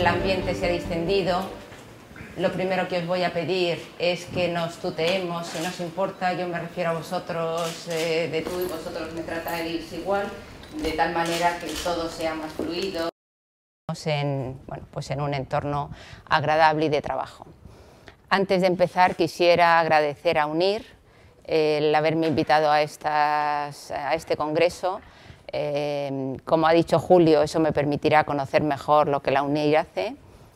el ambiente se ha distendido, lo primero que os voy a pedir es que nos tuteemos, si nos importa. Yo me refiero a vosotros de tú y vosotros me tratáis igual, de tal manera que todo sea más fluido. Pues en un entorno agradable y de trabajo. Antes de empezar quisiera agradecer a UNIR el haberme invitado a este congreso. Como ha dicho Julio, eso me permitirá conocer mejor lo que la UNIR hace,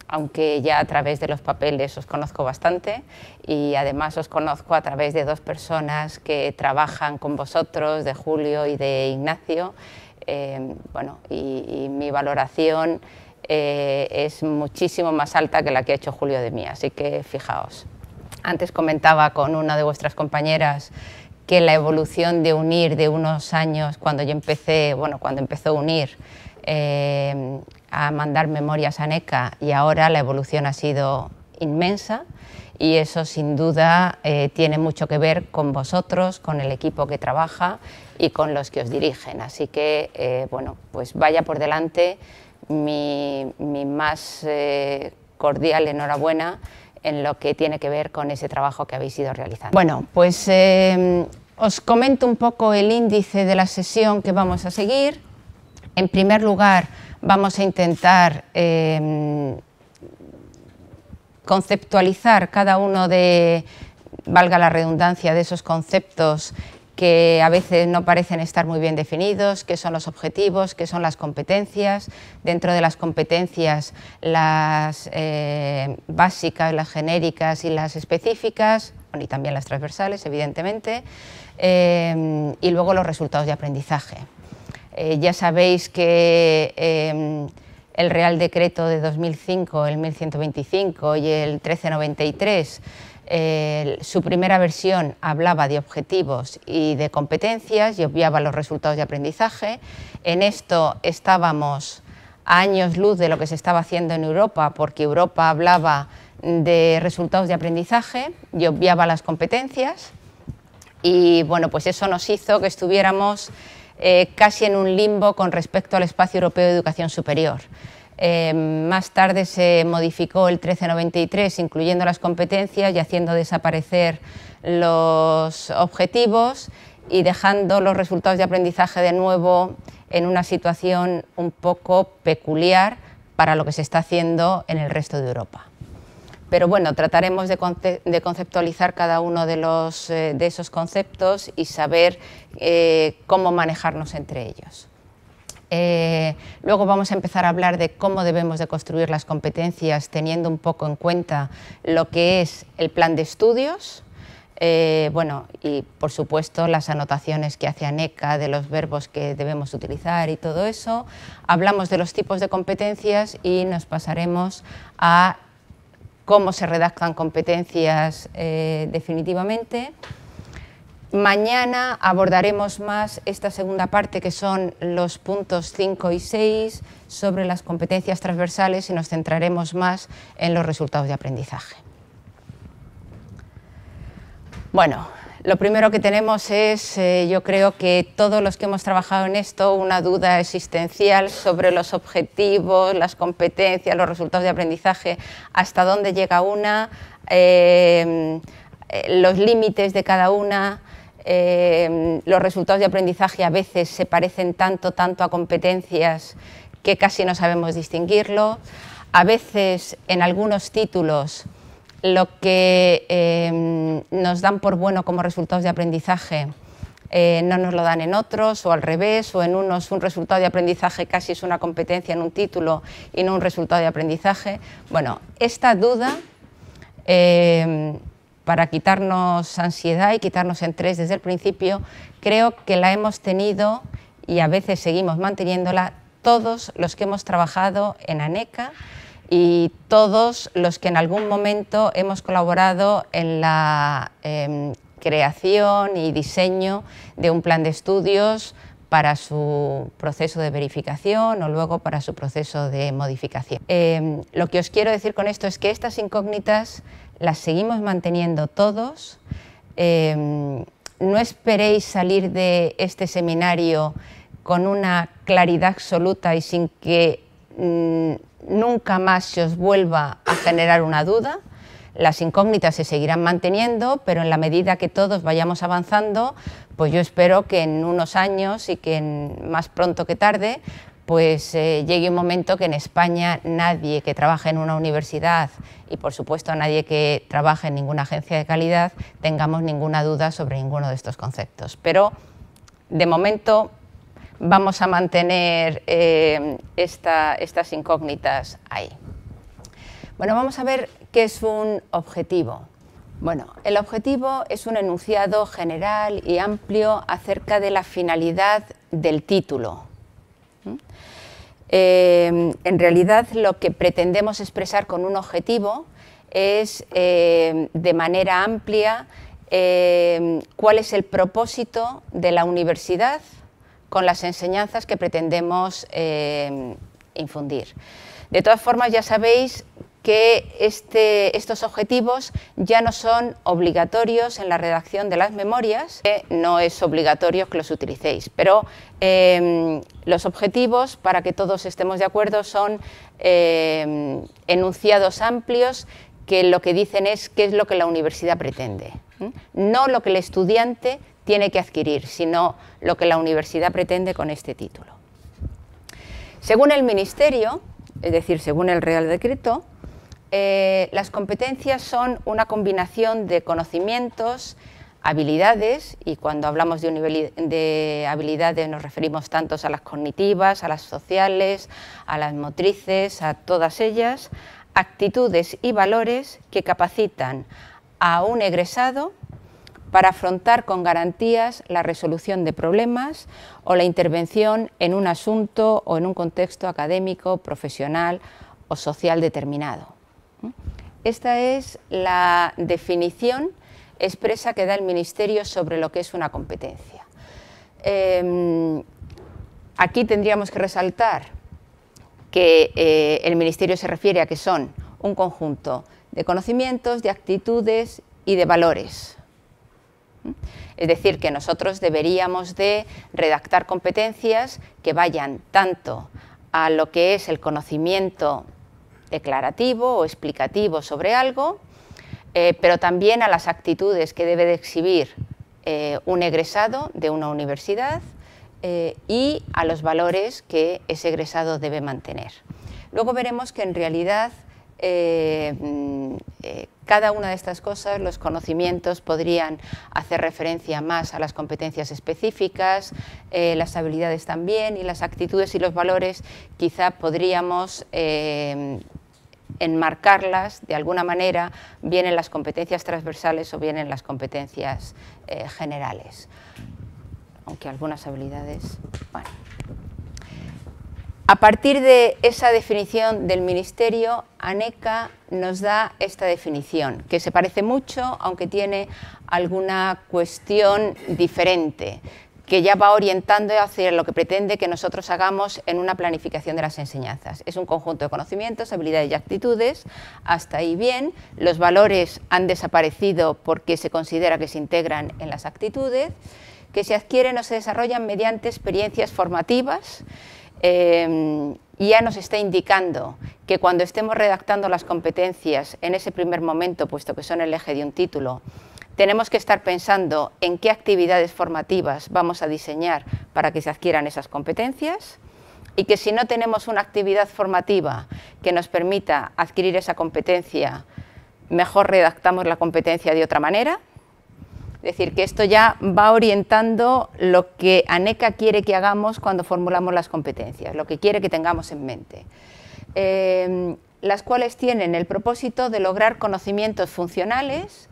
aunque ya a través de los papeles os conozco bastante, y además os conozco a través de dos personas que trabajan con vosotros, de Julio y de Ignacio. Y mi valoración es muchísimo más alta que la que ha hecho Julio de mí, así que fijaos. Antes comentaba con una de vuestras compañeras que la evolución de UNIR de unos años, cuando empezó UNIR a mandar memorias a NECA, y ahora la evolución ha sido inmensa, y eso sin duda tiene mucho que ver con vosotros, con el equipo que trabaja y con los que os dirigen. Así que, pues vaya por delante mi más cordial enhorabuena en lo que tiene que ver con ese trabajo que habéis ido realizando. Bueno, pues os comento un poco el índice de la sesión que vamos a seguir. En primer lugar, vamos a intentar conceptualizar cada uno de, valga la redundancia, de esos conceptos que a veces no parecen estar muy bien definidos, qué son los objetivos, qué son las competencias. Dentro de las competencias, las básicas, las genéricas y las específicas, y también las transversales, evidentemente, y luego los resultados de aprendizaje. Ya sabéis que el Real Decreto de 2005, el 1125 y el 1393, su primera versión hablaba de objetivos y de competencias y obviaba los resultados de aprendizaje. En esto estábamos a años luz de lo que se estaba haciendo en Europa, porque Europa hablaba de resultados de aprendizaje y obviaba las competencias, y bueno, pues eso nos hizo que estuviéramos casi en un limbo con respecto al espacio europeo de educación superior. Más tarde se modificó el 1393 incluyendo las competencias y haciendo desaparecer los objetivos y dejando los resultados de aprendizaje de nuevo en una situación un poco peculiar para lo que se está haciendo en el resto de Europa. Pero bueno, trataremos de conceptualizar cada uno de esos conceptos y saber cómo manejarnos entre ellos. Luego vamos a empezar a hablar de cómo debemos de construir las competencias teniendo un poco en cuenta lo que es el plan de estudios, y por supuesto las anotaciones que hace NECA de los verbos que debemos utilizar y todo eso. Hablamos de los tipos de competencias y nos pasaremos a cómo se redactan competencias definitivamente. Mañana abordaremos más esta segunda parte, que son los puntos 5 y 6 sobre las competencias transversales, y nos centraremos más en los resultados de aprendizaje. Bueno, lo primero que tenemos es, yo creo que todos los que hemos trabajado en esto, una duda existencial sobre los objetivos, las competencias, los resultados de aprendizaje, hasta dónde llega una, los límites de cada una. Los resultados de aprendizaje a veces se parecen tanto a competencias que casi no sabemos distinguirlo. A veces en algunos títulos lo que nos dan por bueno como resultados de aprendizaje no nos lo dan en otros, o al revés, o en unos un resultado de aprendizaje casi es una competencia en un título y no un resultado de aprendizaje. Bueno, esta duda, para quitarnos ansiedad y quitarnos estrés desde el principio, creo que la hemos tenido y a veces seguimos manteniéndola todos los que hemos trabajado en ANECA y todos los que en algún momento hemos colaborado en la creación y diseño de un plan de estudios para su proceso de verificación o luego para su proceso de modificación. Lo que os quiero decir con esto es que estas incógnitas las seguimos manteniendo todos. No esperéis salir de este seminario con una claridad absoluta y sin que nunca más se os vuelva a generar una duda. Las incógnitas se seguirán manteniendo, pero en la medida que todos vayamos avanzando, pues yo espero que en unos años y que más pronto que tarde, pues llegue un momento que en España nadie que trabaje en una universidad y por supuesto nadie que trabaje en ninguna agencia de calidad tengamos ninguna duda sobre ninguno de estos conceptos. Pero de momento vamos a mantener estas incógnitas ahí. Bueno, vamos a ver qué es un objetivo. Bueno, el objetivo es un enunciado general y amplio acerca de la finalidad del título. En realidad lo que pretendemos expresar con un objetivo es de manera amplia cuál es el propósito de la universidad con las enseñanzas que pretendemos infundir. De todas formas, ya sabéis que estos objetivos ya no son obligatorios en la redacción de las memorias, no es obligatorio que los utilicéis, pero los objetivos, para que todos estemos de acuerdo, son enunciados amplios que lo que dicen es qué es lo que la universidad pretende, no lo que el estudiante tiene que adquirir, sino lo que la universidad pretende con este título. Según el Ministerio, es decir, según el Real Decreto, las competencias son una combinación de conocimientos, habilidades, y cuando hablamos de habilidades nos referimos tanto a las cognitivas, a las sociales, a las motrices, a todas ellas, actitudes y valores que capacitan a un egresado para afrontar con garantías la resolución de problemas o la intervención en un asunto o en un contexto académico, profesional o social determinado. Esta es la definición expresa que da el Ministerio sobre lo que es una competencia. Aquí tendríamos que resaltar que el Ministerio se refiere a que son un conjunto de conocimientos, de actitudes y de valores. Es decir, que nosotros deberíamos de redactar competencias que vayan tanto a lo que es el conocimiento declarativo o explicativo sobre algo, pero también a las actitudes que debe de exhibir un egresado de una universidad y a los valores que ese egresado debe mantener. Luego veremos que en realidad cada una de estas cosas, los conocimientos podrían hacer referencia más a las competencias específicas, las habilidades también, y las actitudes y los valores quizá podríamos enmarcarlas de alguna manera, bien en las competencias transversales o bien en las competencias generales, aunque algunas habilidades, bueno. A partir de esa definición del Ministerio, ANECA nos da esta definición, que se parece mucho, aunque tiene alguna cuestión diferente, que ya va orientando hacia lo que pretende que nosotros hagamos en una planificación de las enseñanzas. Es un conjunto de conocimientos, habilidades y actitudes, hasta ahí bien. Los valores han desaparecido porque se considera que se integran en las actitudes, que se adquieren o se desarrollan mediante experiencias formativas. Ya nos está indicando que cuando estemos redactando las competencias en ese primer momento, puesto que son el eje de un título, tenemos que estar pensando en qué actividades formativas vamos a diseñar para que se adquieran esas competencias, y que si no tenemos una actividad formativa que nos permita adquirir esa competencia, mejor redactamos la competencia de otra manera. Es decir, que esto ya va orientando lo que ANECA quiere que hagamos cuando formulamos las competencias, lo que quiere que tengamos en mente. Las cuales tienen el propósito de lograr conocimientos funcionales,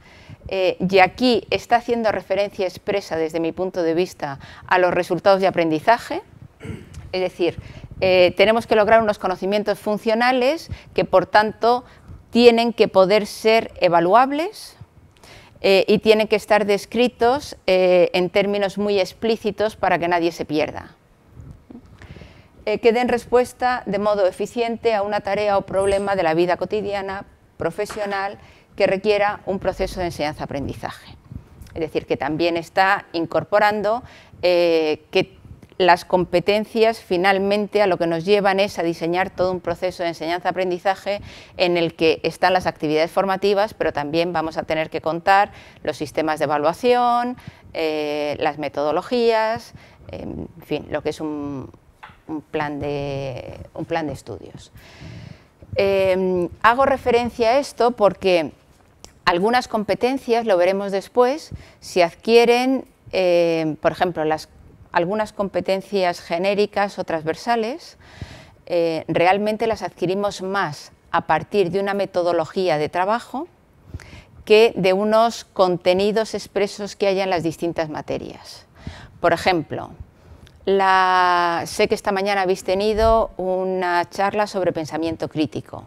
y aquí está haciendo referencia expresa desde mi punto de vista a los resultados de aprendizaje. Es decir, tenemos que lograr unos conocimientos funcionales que por tanto tienen que poder ser evaluables, y tienen que estar descritos en términos muy explícitos para que nadie se pierda. Que den respuesta de modo eficiente a una tarea o problema de la vida cotidiana, profesional, que requiera un proceso de enseñanza-aprendizaje. Es decir, que también está incorporando que las competencias finalmente a lo que nos llevan es a diseñar todo un proceso de enseñanza-aprendizaje en el que están las actividades formativas, pero también vamos a tener que contar los sistemas de evaluación, las metodologías, en fin, lo que es un plan de estudios. Hago referencia a esto porque algunas competencias, lo veremos después, se adquieren, por ejemplo, algunas competencias genéricas o transversales, realmente las adquirimos más a partir de una metodología de trabajo que de unos contenidos expresos que haya en las distintas materias. Por ejemplo, sé que esta mañana habéis tenido una charla sobre pensamiento crítico.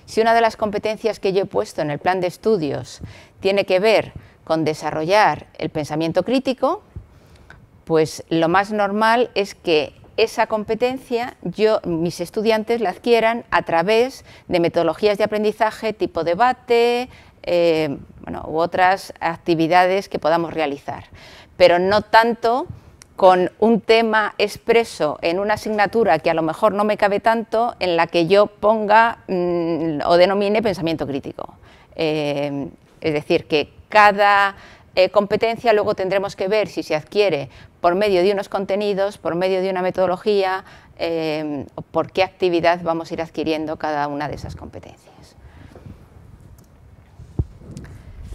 Si una de las competencias que yo he puesto en el plan de estudios tiene que ver con desarrollar el pensamiento crítico, pues lo más normal es que esa competencia mis estudiantes la adquieran a través de metodologías de aprendizaje tipo debate, u otras actividades que podamos realizar, pero no tanto con un tema expreso en una asignatura que a lo mejor no me cabe tanto, en la que yo ponga o denomine pensamiento crítico. Es decir, que cada competencia luego tendremos que ver si se adquiere por medio de unos contenidos, por medio de una metodología, o por qué actividad vamos a ir adquiriendo cada una de esas competencias.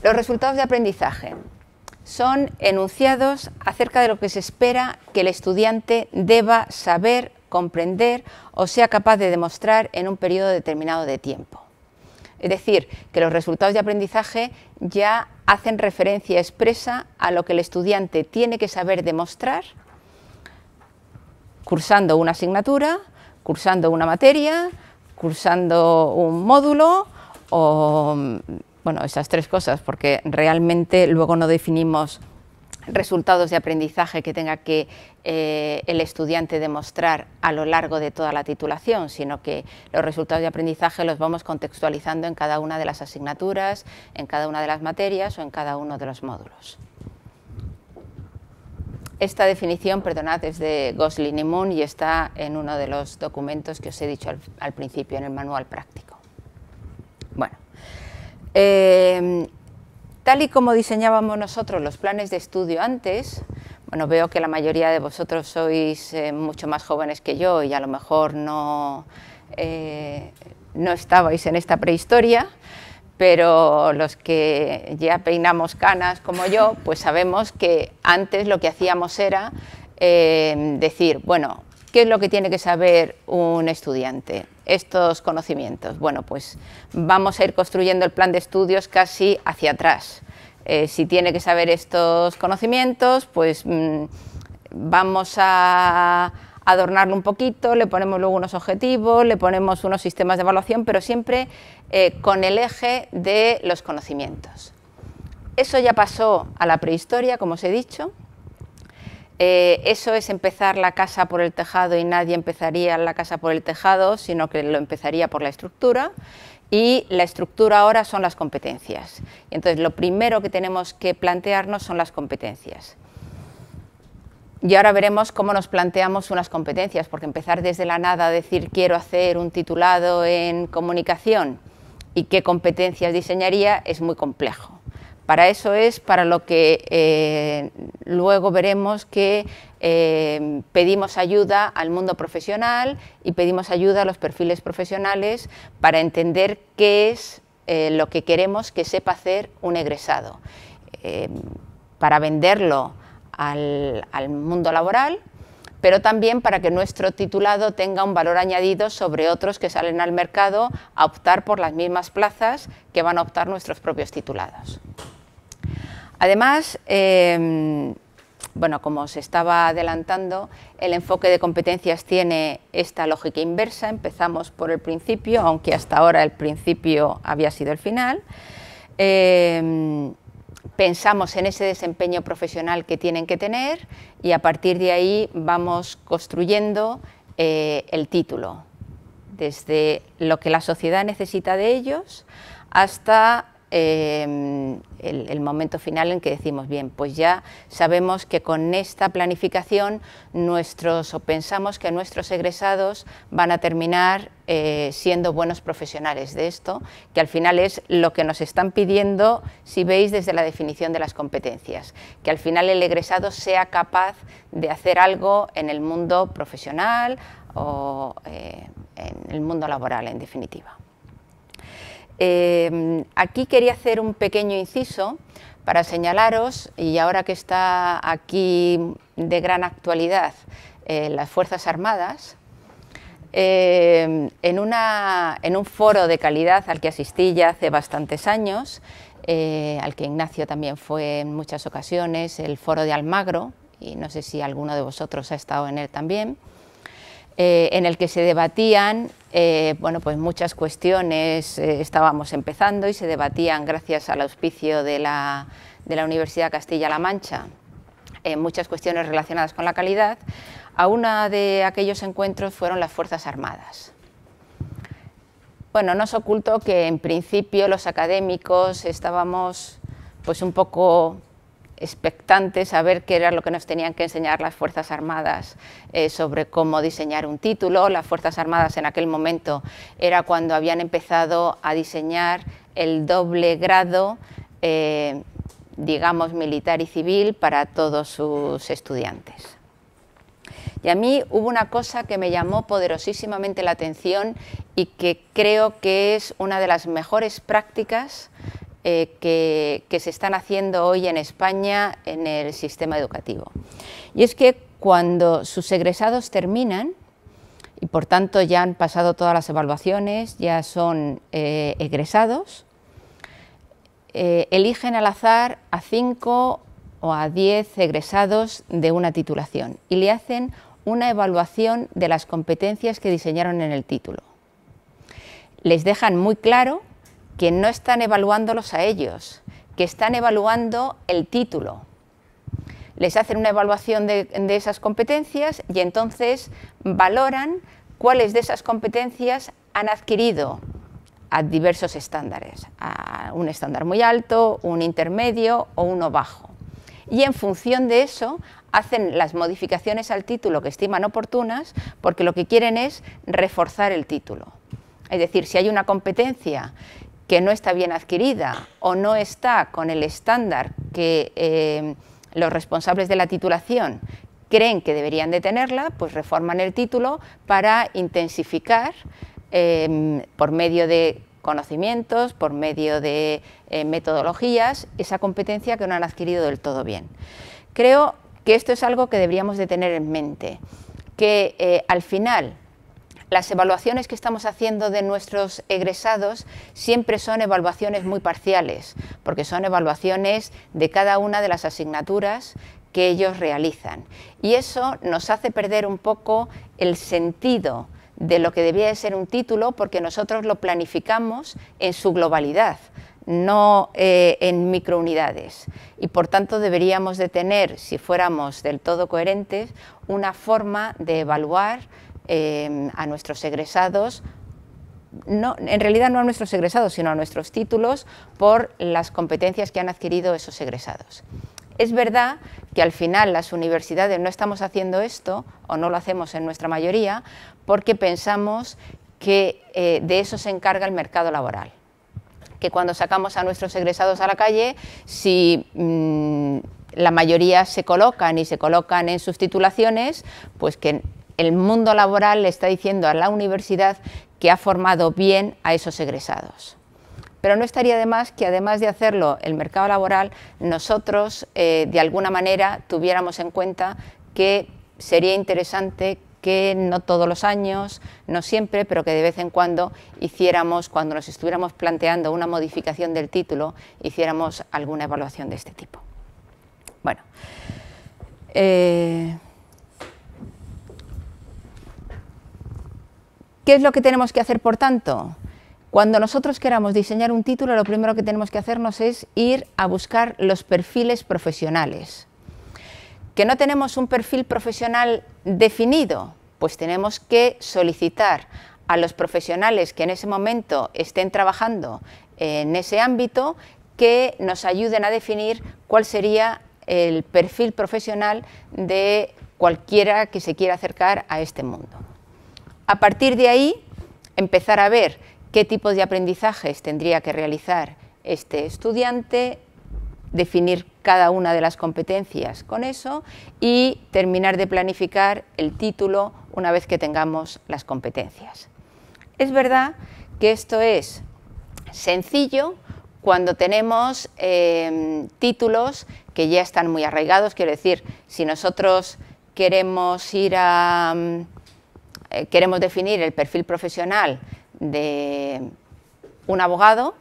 Los resultados de aprendizaje son enunciados acerca de lo que se espera que el estudiante deba saber, comprender o sea capaz de demostrar en un periodo determinado de tiempo. Es decir, que los resultados de aprendizaje ya hacen referencia expresa a lo que el estudiante tiene que saber demostrar cursando una asignatura, cursando una materia, cursando un módulo o, bueno, esas tres cosas, porque realmente luego no definimos resultados de aprendizaje que tenga que el estudiante demostrar a lo largo de toda la titulación, sino que los resultados de aprendizaje los vamos contextualizando en cada una de las asignaturas, en cada una de las materias o en cada uno de los módulos. Esta definición, perdonad, es de Gosling y Moon y está en uno de los documentos que os he dicho al principio, en el manual práctico. Bueno, tal y como diseñábamos nosotros los planes de estudio antes, bueno, veo que la mayoría de vosotros sois mucho más jóvenes que yo y a lo mejor no estabais en esta prehistoria, pero los que ya peinamos canas como yo, pues sabemos que antes lo que hacíamos era decir, bueno, ¿qué es lo que tiene que saber un estudiante? Estos conocimientos. Bueno, pues vamos a ir construyendo el plan de estudios casi hacia atrás. Si tiene que saber estos conocimientos, pues vamos a adornarlo un poquito, le ponemos luego unos objetivos, le ponemos unos sistemas de evaluación, pero siempre con el eje de los conocimientos. Eso ya pasó a la prehistoria, como os he dicho. Eso es empezar la casa por el tejado y nadie empezaría la casa por el tejado, sino que lo empezaría por la estructura. Y la estructura ahora son las competencias. Entonces, lo primero que tenemos que plantearnos son las competencias. Y ahora veremos cómo nos planteamos unas competencias, porque empezar desde la nada a decir quiero hacer un titulado en comunicación y qué competencias diseñaría es muy complejo. Para eso es para lo que luego veremos que pedimos ayuda al mundo profesional y pedimos ayuda a los perfiles profesionales para entender qué es lo que queremos que sepa hacer un egresado, para venderlo al mundo laboral, pero también para que nuestro titulado tenga un valor añadido sobre otros que salen al mercado a optar por las mismas plazas que van a optar nuestros propios titulados. Además, bueno, como os estaba adelantando, el enfoque de competencias tiene esta lógica inversa. Empezamos por el principio, aunque hasta ahora el principio había sido el final. Pensamos en ese desempeño profesional que tienen que tener y a partir de ahí vamos construyendo el título, desde lo que la sociedad necesita de ellos hasta el momento final en que decimos, bien, pues ya sabemos que con esta planificación pensamos que nuestros egresados van a terminar siendo buenos profesionales de esto, que al final es lo que nos están pidiendo, si veis, desde la definición de las competencias, que al final el egresado sea capaz de hacer algo en el mundo profesional o en el mundo laboral, en definitiva. Aquí quería hacer un pequeño inciso para señalaros, y ahora que está aquí de gran actualidad las Fuerzas Armadas, en un foro de calidad al que asistí ya hace bastantes años, al que Ignacio también fue en muchas ocasiones, el foro de Almagro, y no sé si alguno de vosotros ha estado en él también, en el que se debatían bueno, pues muchas cuestiones, estábamos empezando y se debatían gracias al auspicio de la Universidad Castilla-La Mancha, muchas cuestiones relacionadas con la calidad. A uno de aquellos encuentros fueron las Fuerzas Armadas. Bueno, no os oculto que en principio los académicos estábamos pues un poco expectantes a ver qué era lo que nos tenían que enseñar las Fuerzas Armadas sobre cómo diseñar un título. Las Fuerzas Armadas en aquel momento era cuando habían empezado a diseñar el doble grado, digamos, militar y civil para todos sus estudiantes. Y a mí hubo una cosa que me llamó poderosísimamente la atención y que creo que es una de las mejores prácticas que se están haciendo hoy en España en el sistema educativo. Y es que cuando sus egresados terminan, y por tanto ya han pasado todas las evaluaciones, ya son egresados, eligen al azar a 5 o a 10 egresados de una titulación y le hacen una evaluación de las competencias que diseñaron en el título. Les dejan muy claro que no están evaluándolos a ellos, que están evaluando el título. Les hacen una evaluación de esas competencias y entonces valoran cuáles de esas competencias han adquirido a diversos estándares, a un estándar muy alto, un intermedio o uno bajo. Y en función de eso hacen las modificaciones al título que estiman oportunas, porque lo que quieren es reforzar el título. Es decir, si hay una competencia que no está bien adquirida o no está con el estándar que los responsables de la titulación creen que deberían de tenerla, pues reforman el título para intensificar por medio de conocimientos, por medio de metodologías, esa competencia que no han adquirido del todo bien. Creo que esto es algo que deberíamos de tener en mente, que al final las evaluaciones que estamos haciendo de nuestros egresados siempre son evaluaciones muy parciales, porque son evaluaciones de cada una de las asignaturas que ellos realizan. Y eso nos hace perder un poco el sentido de lo que debía de ser un título, porque nosotros lo planificamos en su globalidad, no en microunidades. Y por tanto deberíamos de tener, si fuéramos del todo coherentes, una forma de evaluar a nuestros egresados, en realidad no a nuestros egresados, sino a nuestros títulos por las competencias que han adquirido esos egresados. Es verdad que al final las universidades no estamos haciendo esto, o no lo hacemos en nuestra mayoría, porque pensamos que de eso se encarga el mercado laboral. Que cuando sacamos a nuestros egresados a la calle, si la mayoría se colocan y se colocan en sus titulaciones, pues que el mundo laboral le está diciendo a la universidad que ha formado bien a esos egresados. Pero no estaría de más que, además de hacerlo el mercado laboral, nosotros de alguna manera tuviéramos en cuenta que sería interesante que no todos los años, no siempre, pero que de vez en cuando hiciéramos, cuando nos estuviéramos planteando una modificación del título, hiciéramos alguna evaluación de este tipo. Bueno, ¿qué es lo que tenemos que hacer, por tanto? Cuando nosotros queramos diseñar un título, lo primero que tenemos que hacernos es ir a buscar los perfiles profesionales. ¿Que no tenemos un perfil profesional definido? Pues tenemos que solicitar a los profesionales que en ese momento estén trabajando en ese ámbito que nos ayuden a definir cuál sería el perfil profesional de cualquiera que se quiera acercar a este mundo. A partir de ahí, empezar a ver qué tipos de aprendizajes tendría que realizar este estudiante, definir cada una de las competencias con eso y terminar de planificar el título una vez que tengamos las competencias. Es verdad que esto es sencillo cuando tenemos títulos que ya están muy arraigados, quiero decir, si nosotros queremos queremos definir el perfil profesional de un abogado,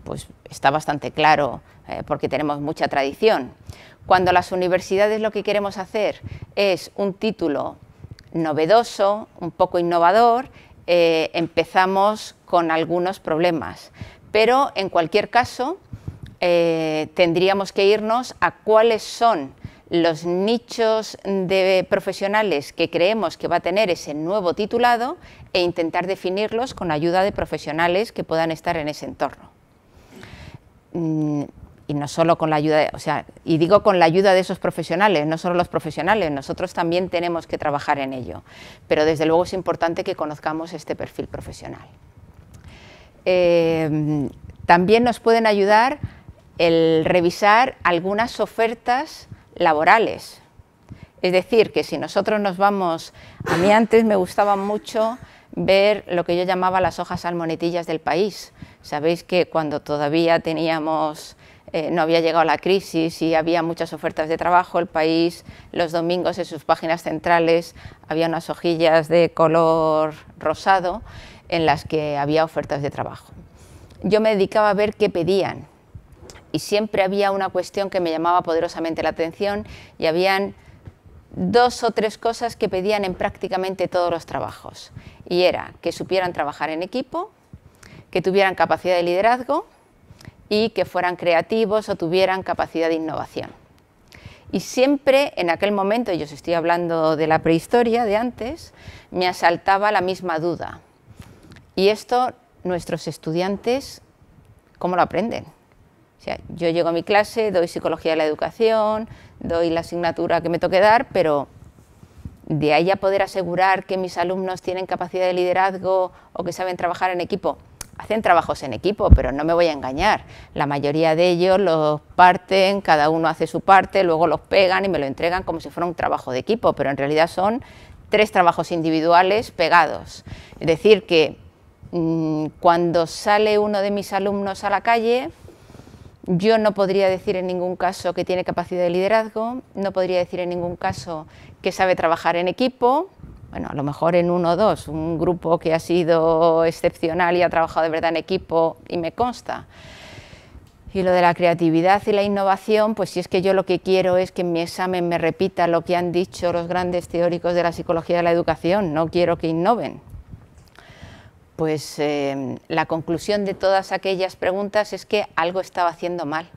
pues está bastante claro porque tenemos mucha tradición. Cuando las universidades lo que queremos hacer es un título novedoso, un poco innovador, empezamos con algunos problemas. Pero en cualquier caso tendríamos que irnos a cuáles son los nichos de profesionales que creemos que va a tener ese nuevo titulado e intentar definirlos con ayuda de profesionales que puedan estar en ese entorno. Y no solo con la ayuda, y digo con la ayuda de esos profesionales, no solo los profesionales, nosotros también tenemos que trabajar en ello, pero desde luego es importante que conozcamos este perfil profesional. También nos pueden ayudar el revisar algunas ofertas laborales. Es decir, que si nosotros nos vamos, a mí antes me gustaba mucho ver lo que yo llamaba las hojas salmonetillas del país. Sabéis que cuando todavía teníamos, no había llegado la crisis y había muchas ofertas de trabajo, el país los domingos en sus páginas centrales había unas hojillas de color rosado en las que había ofertas de trabajo. Yo me dedicaba a ver qué pedían y siempre había una cuestión que me llamaba poderosamente la atención y habían 2 o 3 cosas que pedían en prácticamente todos los trabajos, y era que supieran trabajar en equipo, que tuvieran capacidad de liderazgo y que fueran creativos o tuvieran capacidad de innovación. Y siempre en aquel momento, y os estoy hablando de la prehistoria de antes, me asaltaba la misma duda. Y esto nuestros estudiantes, ¿cómo lo aprenden? O sea, yo llego a mi clase, doy psicología de la educación, doy la asignatura que me toque dar, pero de ahí a poder asegurar que mis alumnos tienen capacidad de liderazgo o que saben trabajar en equipo. Hacen trabajos en equipo, pero no me voy a engañar. La mayoría de ellos los parten, cada uno hace su parte, luego los pegan y me lo entregan como si fuera un trabajo de equipo, pero en realidad son 3 trabajos individuales pegados. Es decir, que cuando sale uno de mis alumnos a la calle, yo no podría decir en ningún caso que tiene capacidad de liderazgo, no podría decir en ningún caso que sabe trabajar en equipo, bueno, a lo mejor en 1 o 2, un grupo que ha sido excepcional y ha trabajado de verdad en equipo y me consta. Y lo de la creatividad y la innovación, pues si es que yo lo que quiero es que en mi examen me repita lo que han dicho los grandes teóricos de la psicología de la educación, no quiero que innoven. Pues la conclusión de todas aquellas preguntas es que algo estaba haciendo mal.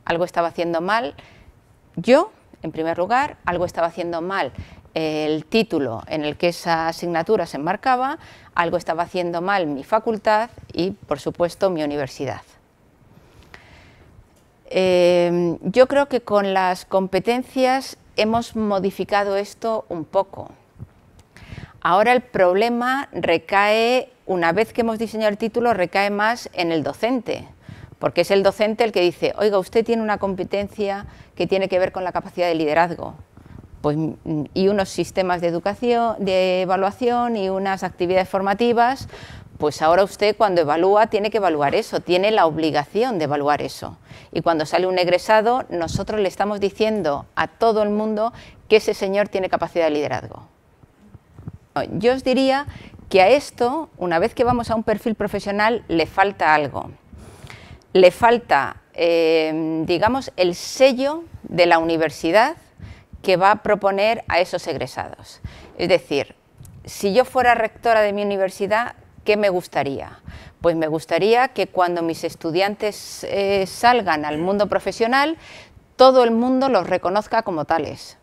Algo estaba haciendo mal yo, en primer lugar, algo estaba haciendo mal el título en el que esa asignatura se enmarcaba, algo estaba haciendo mal mi facultad y, por supuesto, mi universidad. Yo creo que con las competencias hemos modificado esto un poco. Ahora el problema recae, una vez que hemos diseñado el título, recae más en el docente, porque es el docente el que dice, oiga, usted tiene una competencia que tiene que ver con la capacidad de liderazgo, pues, y unos sistemas de educación, de evaluación y unas actividades formativas, pues ahora usted cuando evalúa tiene que evaluar eso, tiene la obligación de evaluar eso. Y cuando sale un egresado, nosotros le estamos diciendo a todo el mundo que ese señor tiene capacidad de liderazgo. Yo os diría que a esto, una vez que vamos a un perfil profesional, le falta algo. Le falta, digamos, el sello de la universidad que va a proponer a esos egresados. Es decir, si yo fuera rectora de mi universidad, ¿qué me gustaría? Pues me gustaría que cuando mis estudiantes salgan al mundo profesional, todo el mundo los reconozca como tales.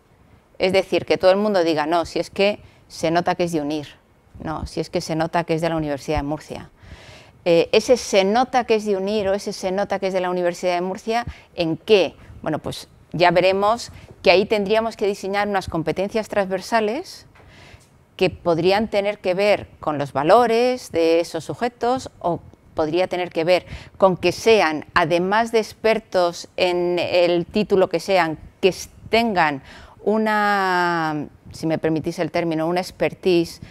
Es decir, que todo el mundo diga, no, si es que se nota que es de UNIR, no, si es que se nota que es de la Universidad de Murcia. ese se nota que es de UNIR o ese se nota que es de la Universidad de Murcia, ¿en qué? Bueno, pues ya veremos que ahí tendríamos que diseñar unas competencias transversales que podrían tener que ver con los valores de esos sujetos o podría tener que ver con que sean, además de expertos en el título que sean, que tengan una, si me permitís el término, una expertise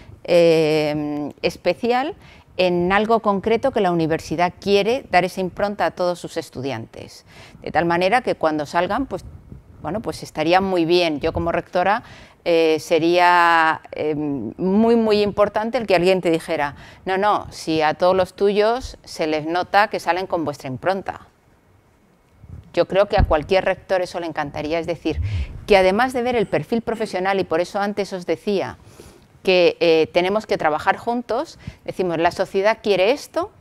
especial en algo concreto que la universidad quiere dar esa impronta a todos sus estudiantes. De tal manera que cuando salgan, pues, bueno, pues estaría muy bien. Yo como rectora sería muy importante el que alguien te dijera, no, si a todos los tuyos se les nota que salen con vuestra impronta. Yo creo que a cualquier rector eso le encantaría, es decir, que además de ver el perfil profesional, y por eso antes os decía que tenemos que trabajar juntos, decimos, la sociedad quiere esto,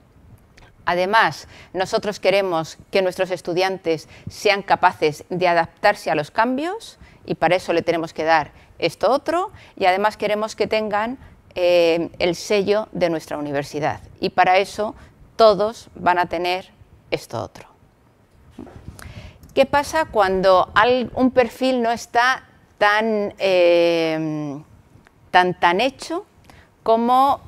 además nosotros queremos que nuestros estudiantes sean capaces de adaptarse a los cambios y para eso le tenemos que dar esto otro, y además queremos que tengan el sello de nuestra universidad y para eso todos van a tener esto otro. ¿Qué pasa cuando un perfil no está tan hecho como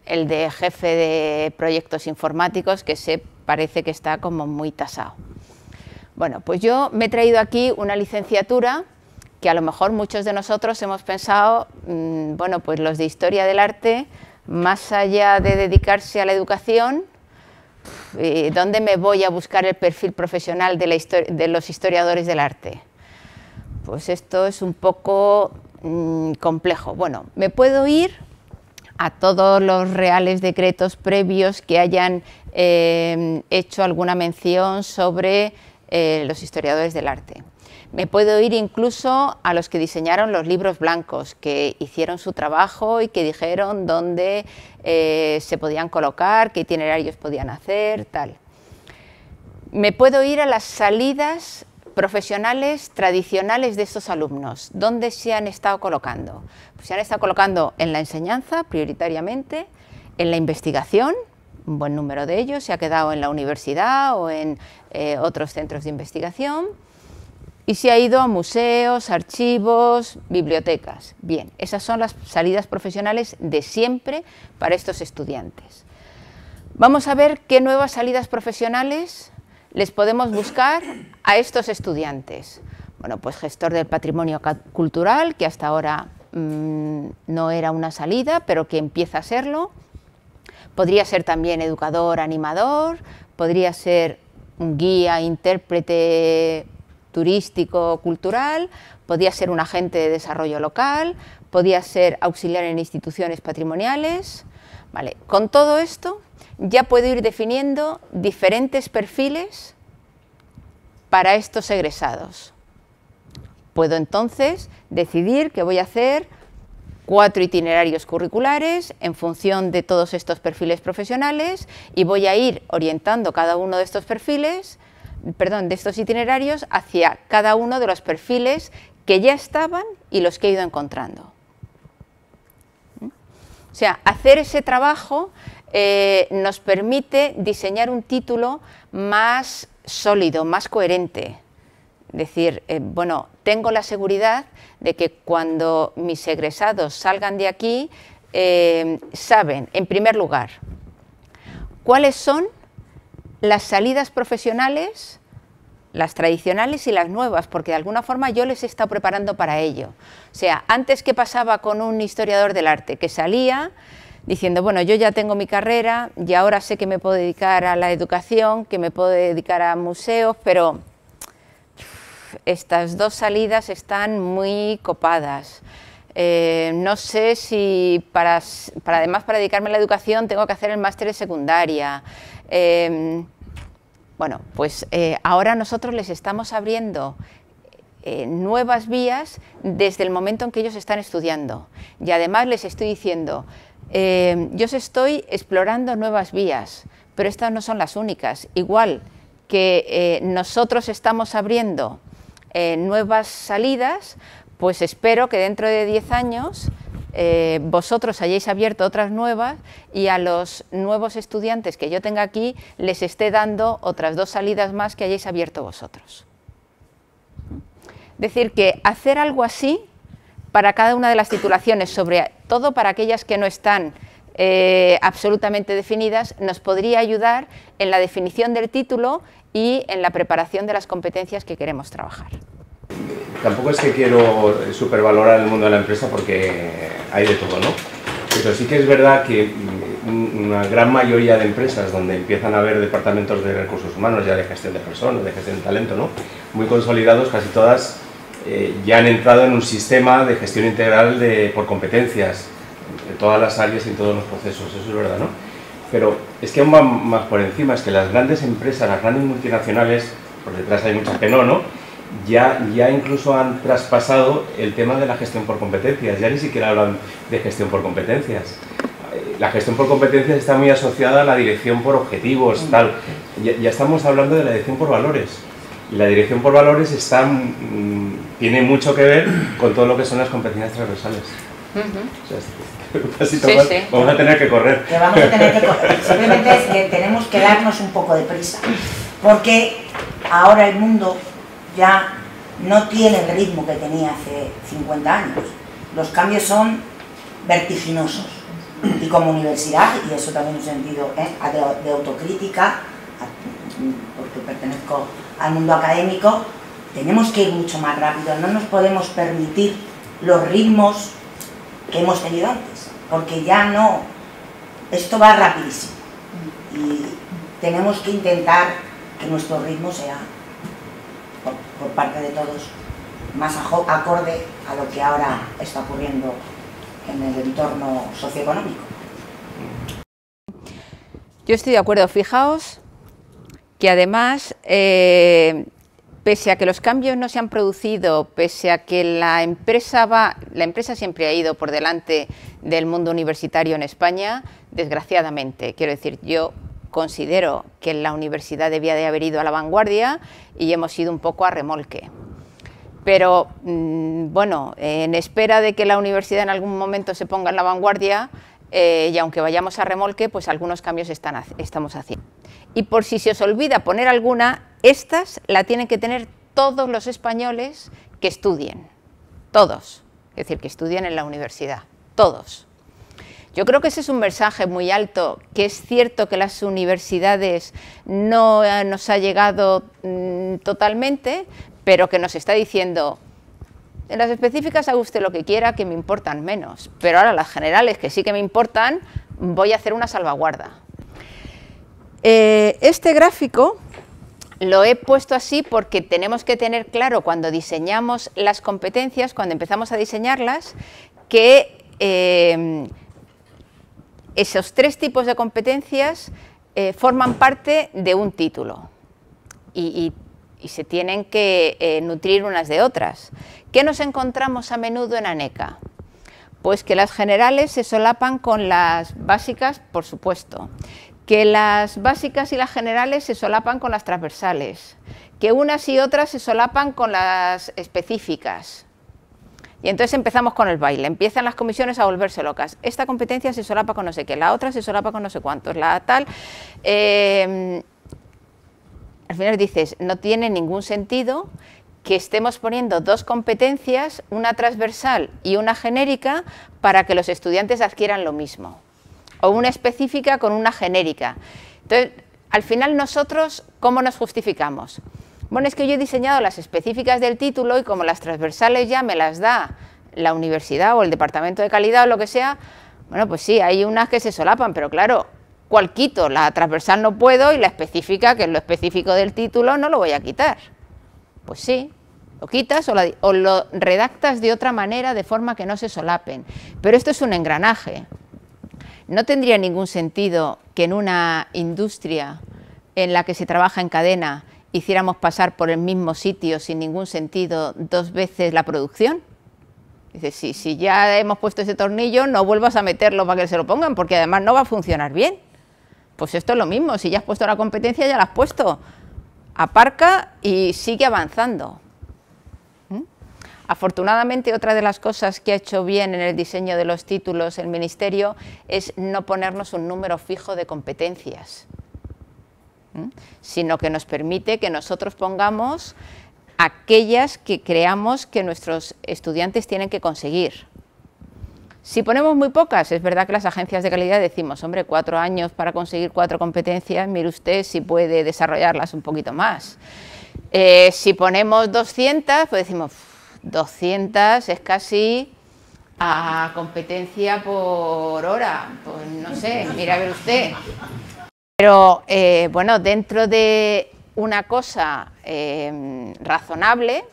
el de jefe de proyectos informáticos, que se parece que está como muy tasado? Bueno, pues yo me he traído aquí una licenciatura que a lo mejor muchos de nosotros hemos pensado, bueno, pues los de Historia del Arte, más allá de dedicarse a la educación, ¿dónde me voy a buscar el perfil profesional de los historiadores del arte? Pues esto es un poco complejo. Bueno, me puedo ir a todos los reales decretos previos que hayan hecho alguna mención sobre los historiadores del arte. Me puedo ir incluso a los que diseñaron los libros blancos, que hicieron su trabajo y que dijeron dónde se podían colocar, qué itinerarios podían hacer, tal. Me puedo ir a las salidas profesionales tradicionales de estos alumnos. ¿Dónde se han estado colocando? Pues se han estado colocando en la enseñanza, prioritariamente, en la investigación, un buen número de ellos se ha quedado en la universidad o en otros centros de investigación, y se ha ido a museos, archivos, bibliotecas. Bien, esas son las salidas profesionales de siempre para estos estudiantes. Vamos a ver qué nuevas salidas profesionales les podemos buscar a estos estudiantes. Bueno, pues gestor del patrimonio cultural, que hasta ahora no era una salida, pero que empieza a serlo. Podría ser también educador, animador, podría ser un guía, intérprete turístico, cultural, podría ser un agente de desarrollo local, podría ser auxiliar en instituciones patrimoniales. Vale, con todo esto ya puedo ir definiendo diferentes perfiles para estos egresados. Puedo entonces decidir que voy a hacer 4 itinerarios curriculares en función de todos estos perfiles profesionales y voy a ir orientando cada uno de estos perfiles, de estos itinerarios hacia cada uno de los perfiles que ya estaban y los que he ido encontrando. O sea, hacer ese trabajo nos permite diseñar un título más sólido, más coherente. Es decir, bueno, tengo la seguridad de que cuando mis egresados salgan de aquí, saben, en primer lugar, cuáles son las salidas profesionales, las tradicionales y las nuevas, porque de alguna forma yo les he estado preparando para ello. O sea, antes, ¿qué pasaba con un historiador del arte? Que salía diciendo, bueno, yo ya tengo mi carrera y ahora sé que me puedo dedicar a la educación, que me puedo dedicar a museos, pero estas 2 salidas están muy copadas. No sé si además para dedicarme a la educación tengo que hacer el máster de secundaria. Bueno, pues ahora nosotros les estamos abriendo nuevas vías desde el momento en que ellos están estudiando. Y además les estoy diciendo, yo os estoy explorando nuevas vías, pero estas no son las únicas. Igual que nosotros estamos abriendo nuevas salidas, pues espero que dentro de 10 años vosotros hayáis abierto otras nuevas y a los nuevos estudiantes que yo tenga aquí les esté dando otras 2 salidas más que hayáis abierto vosotros. Es decir, que hacer algo así para cada una de las titulaciones, sobre todo para aquellas que no están absolutamente definidas, nos podría ayudar en la definición del título y en la preparación de las competencias que queremos trabajar. Tampoco es que quiero supervalorar el mundo de la empresa porque hay de todo, ¿no? Pero sí que es verdad que una gran mayoría de empresas donde empiezan a haber departamentos de recursos humanos, ya de gestión de personas, de gestión de talento, ¿no? Muy consolidados, casi todas ya han entrado en un sistema de gestión integral por competencias, en todas las áreas y en todos los procesos, eso es verdad, ¿no? Pero es que aún va más por encima, es que las grandes empresas, las grandes multinacionales, por detrás hay muchas que no, ya incluso han traspasado el tema de la gestión por competencias, ya ni siquiera hablan de gestión por competencias. La gestión por competencias está muy asociada a la dirección por objetivos, tal. Ya estamos hablando de la dirección por valores. Y la dirección por valores tiene mucho que ver con todo lo que son las competencias transversales. O sea, Sí. Vamos a tener que correr. Que vamos a tener que correr. Simplemente es que tenemos que darnos un poco de prisa. Porque ahora el mundo ya no tiene el ritmo que tenía hace 50 años. Los cambios son vertiginosos. Y como universidad, y eso también en un sentido de autocrítica, porque pertenezco al mundo académico, tenemos que ir mucho más rápido. No nos podemos permitir los ritmos que hemos tenido antes, porque ya no, esto va rapidísimo y tenemos que intentar que nuestro ritmo sea, por parte de todos, más acorde a lo que ahora está ocurriendo en el entorno socioeconómico. Yo estoy de acuerdo, fijaos que además, pese a que los cambios no se han producido, pese a que la empresa siempre ha ido por delante del mundo universitario en España, desgraciadamente, quiero decir, yo considero que la universidad debía de haber ido a la vanguardia y hemos ido un poco a remolque. Pero, bueno, en espera de que la universidad en algún momento se ponga en la vanguardia, y aunque vayamos a remolque, pues algunos cambios estamos haciendo. Y por si se os olvida poner alguna, estas la tienen que tener todos los españoles que estudien, todos, es decir, que estudien en la universidad, todos. Yo creo que ese es un mensaje muy alto, que es cierto que las universidades no nos ha llegado totalmente, pero que nos está diciendo, en las específicas haga usted lo que quiera, que me importan menos, pero ahora las generales, que sí que me importan, voy a hacer una salvaguarda. Este gráfico lo he puesto así porque tenemos que tener claro cuando diseñamos las competencias, cuando empezamos a diseñarlas, que esos 3 tipos de competencias forman parte de un título y se tienen que nutrir unas de otras. ¿Qué nos encontramos a menudo en ANECA? Pues que las generales se solapan con las básicas, por supuesto, que las básicas y las generales se solapan con las transversales, que unas y otras se solapan con las específicas. Y entonces empezamos con el baile, empiezan las comisiones a volverse locas. Esta competencia se solapa con no sé qué, la otra se solapa con no sé cuántos, la tal... al final dices, no tiene ningún sentido que estemos poniendo 2 competencias, una transversal y una genérica, para que los estudiantes adquieran lo mismo, o una específica con una genérica. Entonces, al final nosotros, ¿cómo nos justificamos? Bueno, es que yo he diseñado las específicas del título y como las transversales ya me las da la universidad o el departamento de calidad o lo que sea, bueno, pues sí, hay unas que se solapan, pero claro, ¿cuál quito? La transversal no puedo y la específica, que es lo específico del título, no lo voy a quitar. Pues sí, lo quitas o lo redactas de otra manera, de forma que no se solapen. Pero esto es un engranaje. No tendría ningún sentido que en una industria en la que se trabaja en cadena hiciéramos pasar por el mismo sitio sin ningún sentido 2 veces la producción. Dice, si ya hemos puesto ese tornillo, no vuelvas a meterlo para que se lo pongan, porque además no va a funcionar bien. Pues esto es lo mismo, si ya has puesto la competencia, ya la has puesto. Aparca y sigue avanzando. Afortunadamente, otra de las cosas que ha hecho bien en el diseño de los títulos el Ministerio es no ponernos un número fijo de competencias, sino que nos permite que nosotros pongamos aquellas que creamos que nuestros estudiantes tienen que conseguir. Si ponemos muy pocas, es verdad que las agencias de calidad decimos, hombre, 4 años para conseguir 4 competencias, mire usted si puede desarrollarlas un poquito más. Si ponemos 200, pues decimos, 200 es casi a competencia por hora, pues no sé, mire a ver usted. Pero bueno, dentro de una cosa razonable,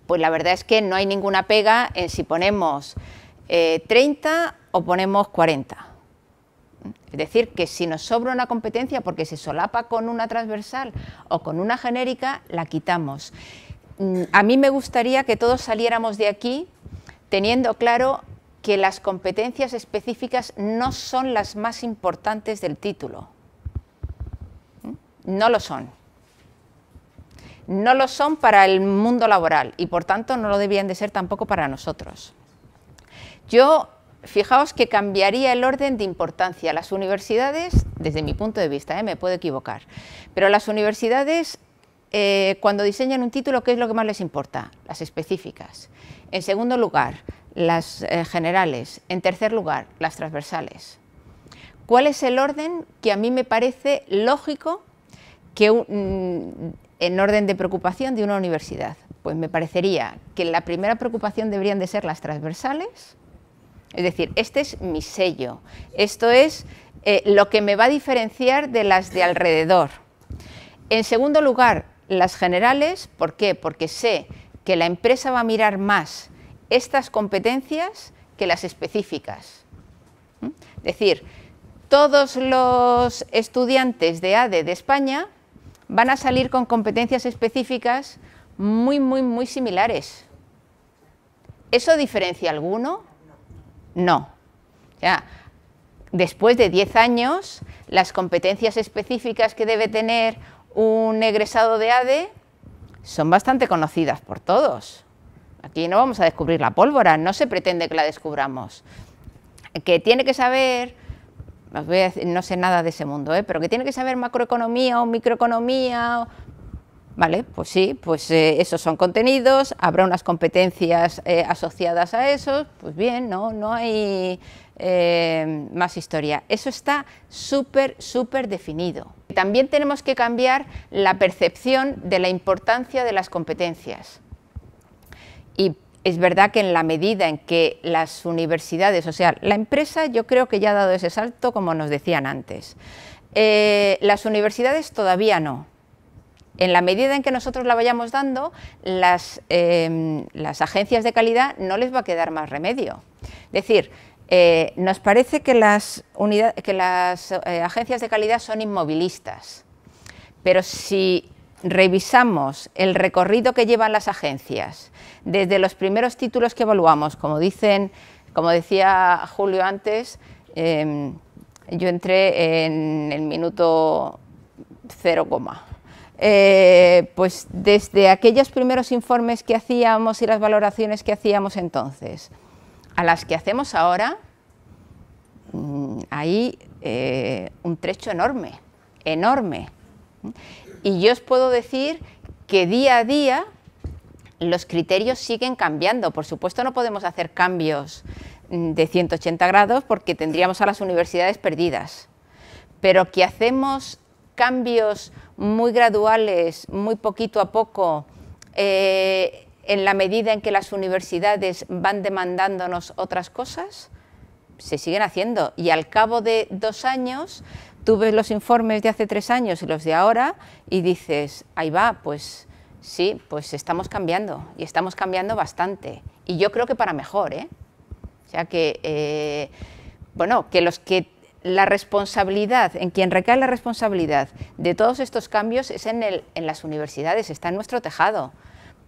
pues la verdad es que no hay ninguna pega en si ponemos 30 o ponemos 40. Es decir, que si nos sobra una competencia porque se solapa con una transversal o con una genérica, la quitamos. A mí me gustaría que todos saliéramos de aquí teniendo claro que las competencias específicas no son las más importantes del título. No lo son. No lo son para el mundo laboral y, por tanto, no lo debían de ser tampoco para nosotros. Yo, fijaos que cambiaría el orden de importancia. Las universidades, desde mi punto de vista, me puedo equivocar, pero las universidades, cuando diseñan un título, ¿qué es lo que más les importa? Las específicas. En segundo lugar, las generales. En tercer lugar, las transversales. ¿Cuál es el orden que a mí me parece lógico que en orden de preocupación de una universidad? Pues me parecería que la primera preocupación deberían de ser las transversales. Es decir, este es mi sello, esto es lo que me va a diferenciar de las de alrededor. En segundo lugar, las generales, ¿por qué? Porque sé que la empresa va a mirar más estas competencias que las específicas. Es decir, todos los estudiantes de ADE de España van a salir con competencias específicas muy similares. ¿Eso diferencia alguno? No. O sea, después de 10 años, las competencias específicas que debe tener un egresado de ADE son bastante conocidas por todos. Aquí no vamos a descubrir la pólvora, no se pretende que la descubramos. Que tiene que saber, os voy a decir, no sé nada de ese mundo, pero que tiene que saber macroeconomía o microeconomía. Vale, pues sí, pues esos son contenidos, habrá unas competencias asociadas a esos, pues bien, no hay más historia. Eso está súper definido. También tenemos que cambiar la percepción de la importancia de las competencias. Y es verdad que en la medida en que las universidades, o sea, la empresa yo creo que ya ha dado ese salto, como nos decían antes. Las universidades todavía no. En la medida en que nosotros la vayamos dando, las agencias de calidad no les va a quedar más remedio. Es decir, nos parece que las agencias de calidad son inmovilistas, pero si revisamos el recorrido que llevan las agencias, desde los primeros títulos que evaluamos, como decía Julio antes, yo entré en el minuto 0, pues desde aquellos primeros informes que hacíamos y las valoraciones que hacíamos entonces a las que hacemos ahora, hay un trecho enorme. Y yo os puedo decir que día a día los criterios siguen cambiando. Por supuesto no podemos hacer cambios de 180 grados porque tendríamos a las universidades perdidas, pero que hacemos cambios muy graduales, muy poquito a poco, en la medida en que las universidades van demandándonos otras cosas, se siguen haciendo. Y al cabo de 2 años, tú ves los informes de hace 3 años y los de ahora y dices, ahí va, pues sí, pues estamos cambiando y estamos cambiando bastante. Y yo creo que para mejor, O sea que, bueno, que la responsabilidad, en quien recae la responsabilidad de todos estos cambios es en las universidades, está en nuestro tejado.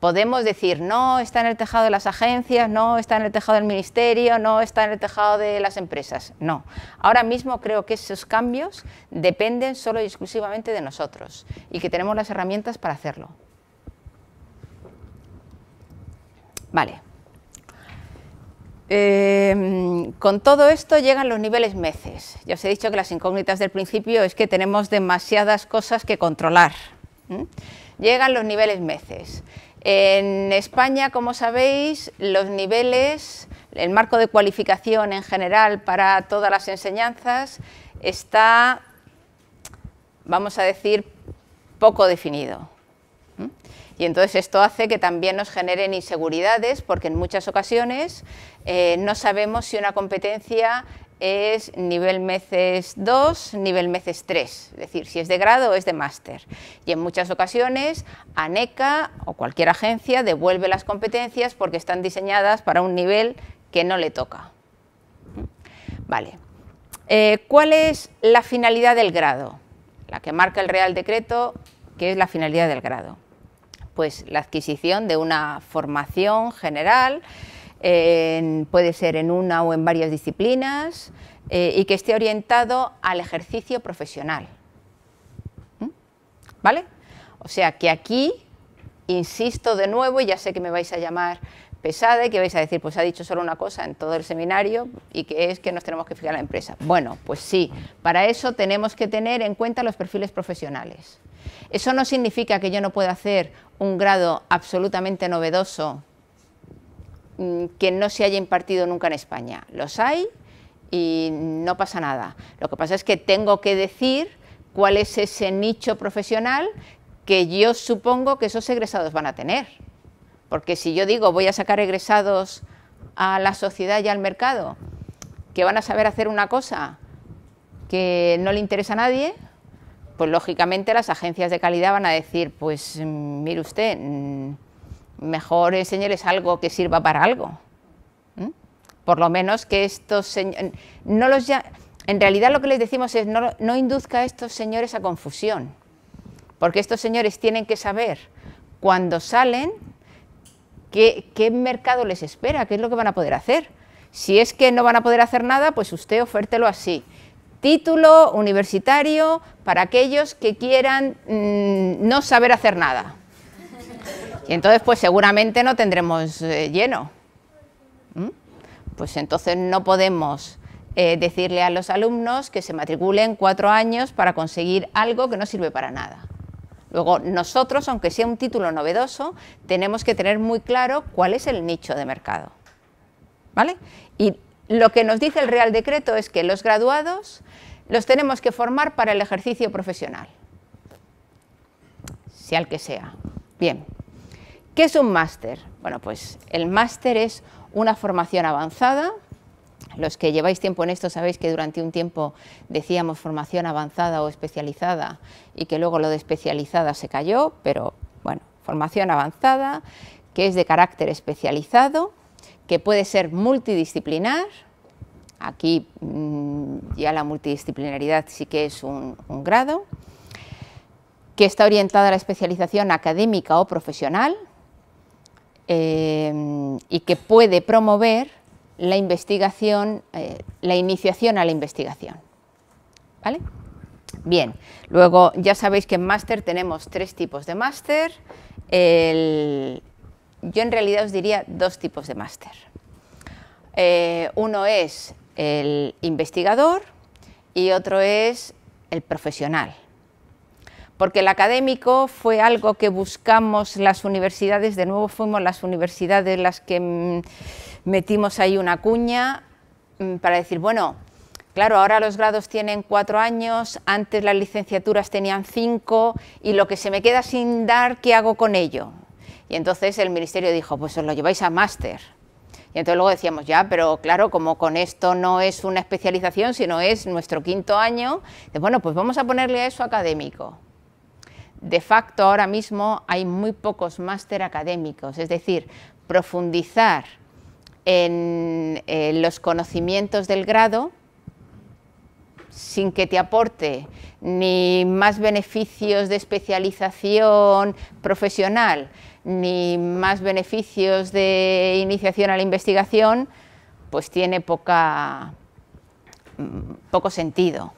Podemos decir, no, está en el tejado de las agencias, no, está en el tejado del ministerio, no, está en el tejado de las empresas. No, ahora mismo creo que esos cambios dependen solo y exclusivamente de nosotros y que tenemos las herramientas para hacerlo. Vale. Con todo esto llegan los niveles MECES. Ya os he dicho que las incógnitas del principio es que tenemos demasiadas cosas que controlar. Llegan los niveles MECES. En España, como sabéis, los niveles, el marco de cualificación en general para todas las enseñanzas está, vamos a decir, poco definido. Y entonces esto hace que también nos generen inseguridades, porque en muchas ocasiones no sabemos si una competencia es nivel MECES 2, nivel MECES 3, es decir, si es de grado o es de máster. Y en muchas ocasiones ANECA o cualquier agencia devuelve las competencias porque están diseñadas para un nivel que no le toca. Vale. ¿Cuál es la finalidad del grado? La que marca el Real Decreto, ¿qué es la finalidad del grado? Pues la adquisición de una formación general, puede ser en una o en varias disciplinas, y que esté orientado al ejercicio profesional. ¿Vale? O sea que aquí, insisto de nuevo, y ya sé que me vais a llamar pesada y que vais a decir, pues ha dicho solo una cosa en todo el seminario, y que es que nos tenemos que fijar en la empresa. Bueno, pues sí, para eso tenemos que tener en cuenta los perfiles profesionales. Eso no significa que yo no pueda hacer un grado absolutamente novedoso que no se haya impartido nunca en España. Los hay y no pasa nada. Lo que pasa es que tengo que decir cuál es ese nicho profesional que yo supongo que esos egresados van a tener. Porque si yo digo voy a sacar egresados a la sociedad y al mercado que van a saber hacer una cosa que no le interesa a nadie, pues lógicamente las agencias de calidad van a decir, pues mire usted, mejor enseñarles algo que sirva para algo. Por lo menos que estos señores, en realidad lo que les decimos es no induzca a estos señores a confusión, porque estos señores tienen que saber cuando salen qué mercado les espera, qué es lo que van a poder hacer. Si es que no van a poder hacer nada, pues usted ofértelo así. Título universitario para aquellos que quieran no saber hacer nada. Y entonces, pues seguramente no tendremos lleno. Pues entonces no podemos decirle a los alumnos que se matriculen 4 años para conseguir algo que no sirve para nada. Luego, nosotros, aunque sea un título novedoso, tenemos que tener muy claro cuál es el nicho de mercado. ¿Vale? Y lo que nos dice el Real Decreto es que los graduados los tenemos que formar para el ejercicio profesional, sea el que sea. Bien, ¿qué es un máster? Bueno, pues el máster es una formación avanzada. Los que lleváis tiempo en esto sabéis que durante un tiempo decíamos formación avanzada o especializada y que luego lo de especializada se cayó, pero bueno, formación avanzada que es de carácter especializado, que puede ser multidisciplinar. Aquí ya la multidisciplinaridad sí que es un grado, que está orientada a la especialización académica o profesional y que puede promover la investigación, la iniciación a la investigación. ¿Vale? Bien, luego ya sabéis que en máster tenemos 3 tipos de máster. Yo en realidad os diría 2 tipos de máster. Uno es el investigador y otro es el profesional. Porque el académico fue algo que buscamos las universidades, de nuevo fuimos las universidades las que metimos ahí una cuña para decir, bueno, claro, ahora los grados tienen 4 años, antes las licenciaturas tenían 5 y lo que se me queda sin dar, ¿qué hago con ello? Y entonces el ministerio dijo, pues os lo lleváis a máster. Y entonces luego decíamos, ya, pero claro, como con esto no es una especialización, sino es nuestro 5.º año, bueno, pues vamos a ponerle a eso académico. De facto, ahora mismo hay muy pocos máster académicos, es decir, profundizar en los conocimientos del grado sin que te aporte ni más beneficios de especialización profesional, ni más beneficios de iniciación a la investigación, pues tiene poco sentido.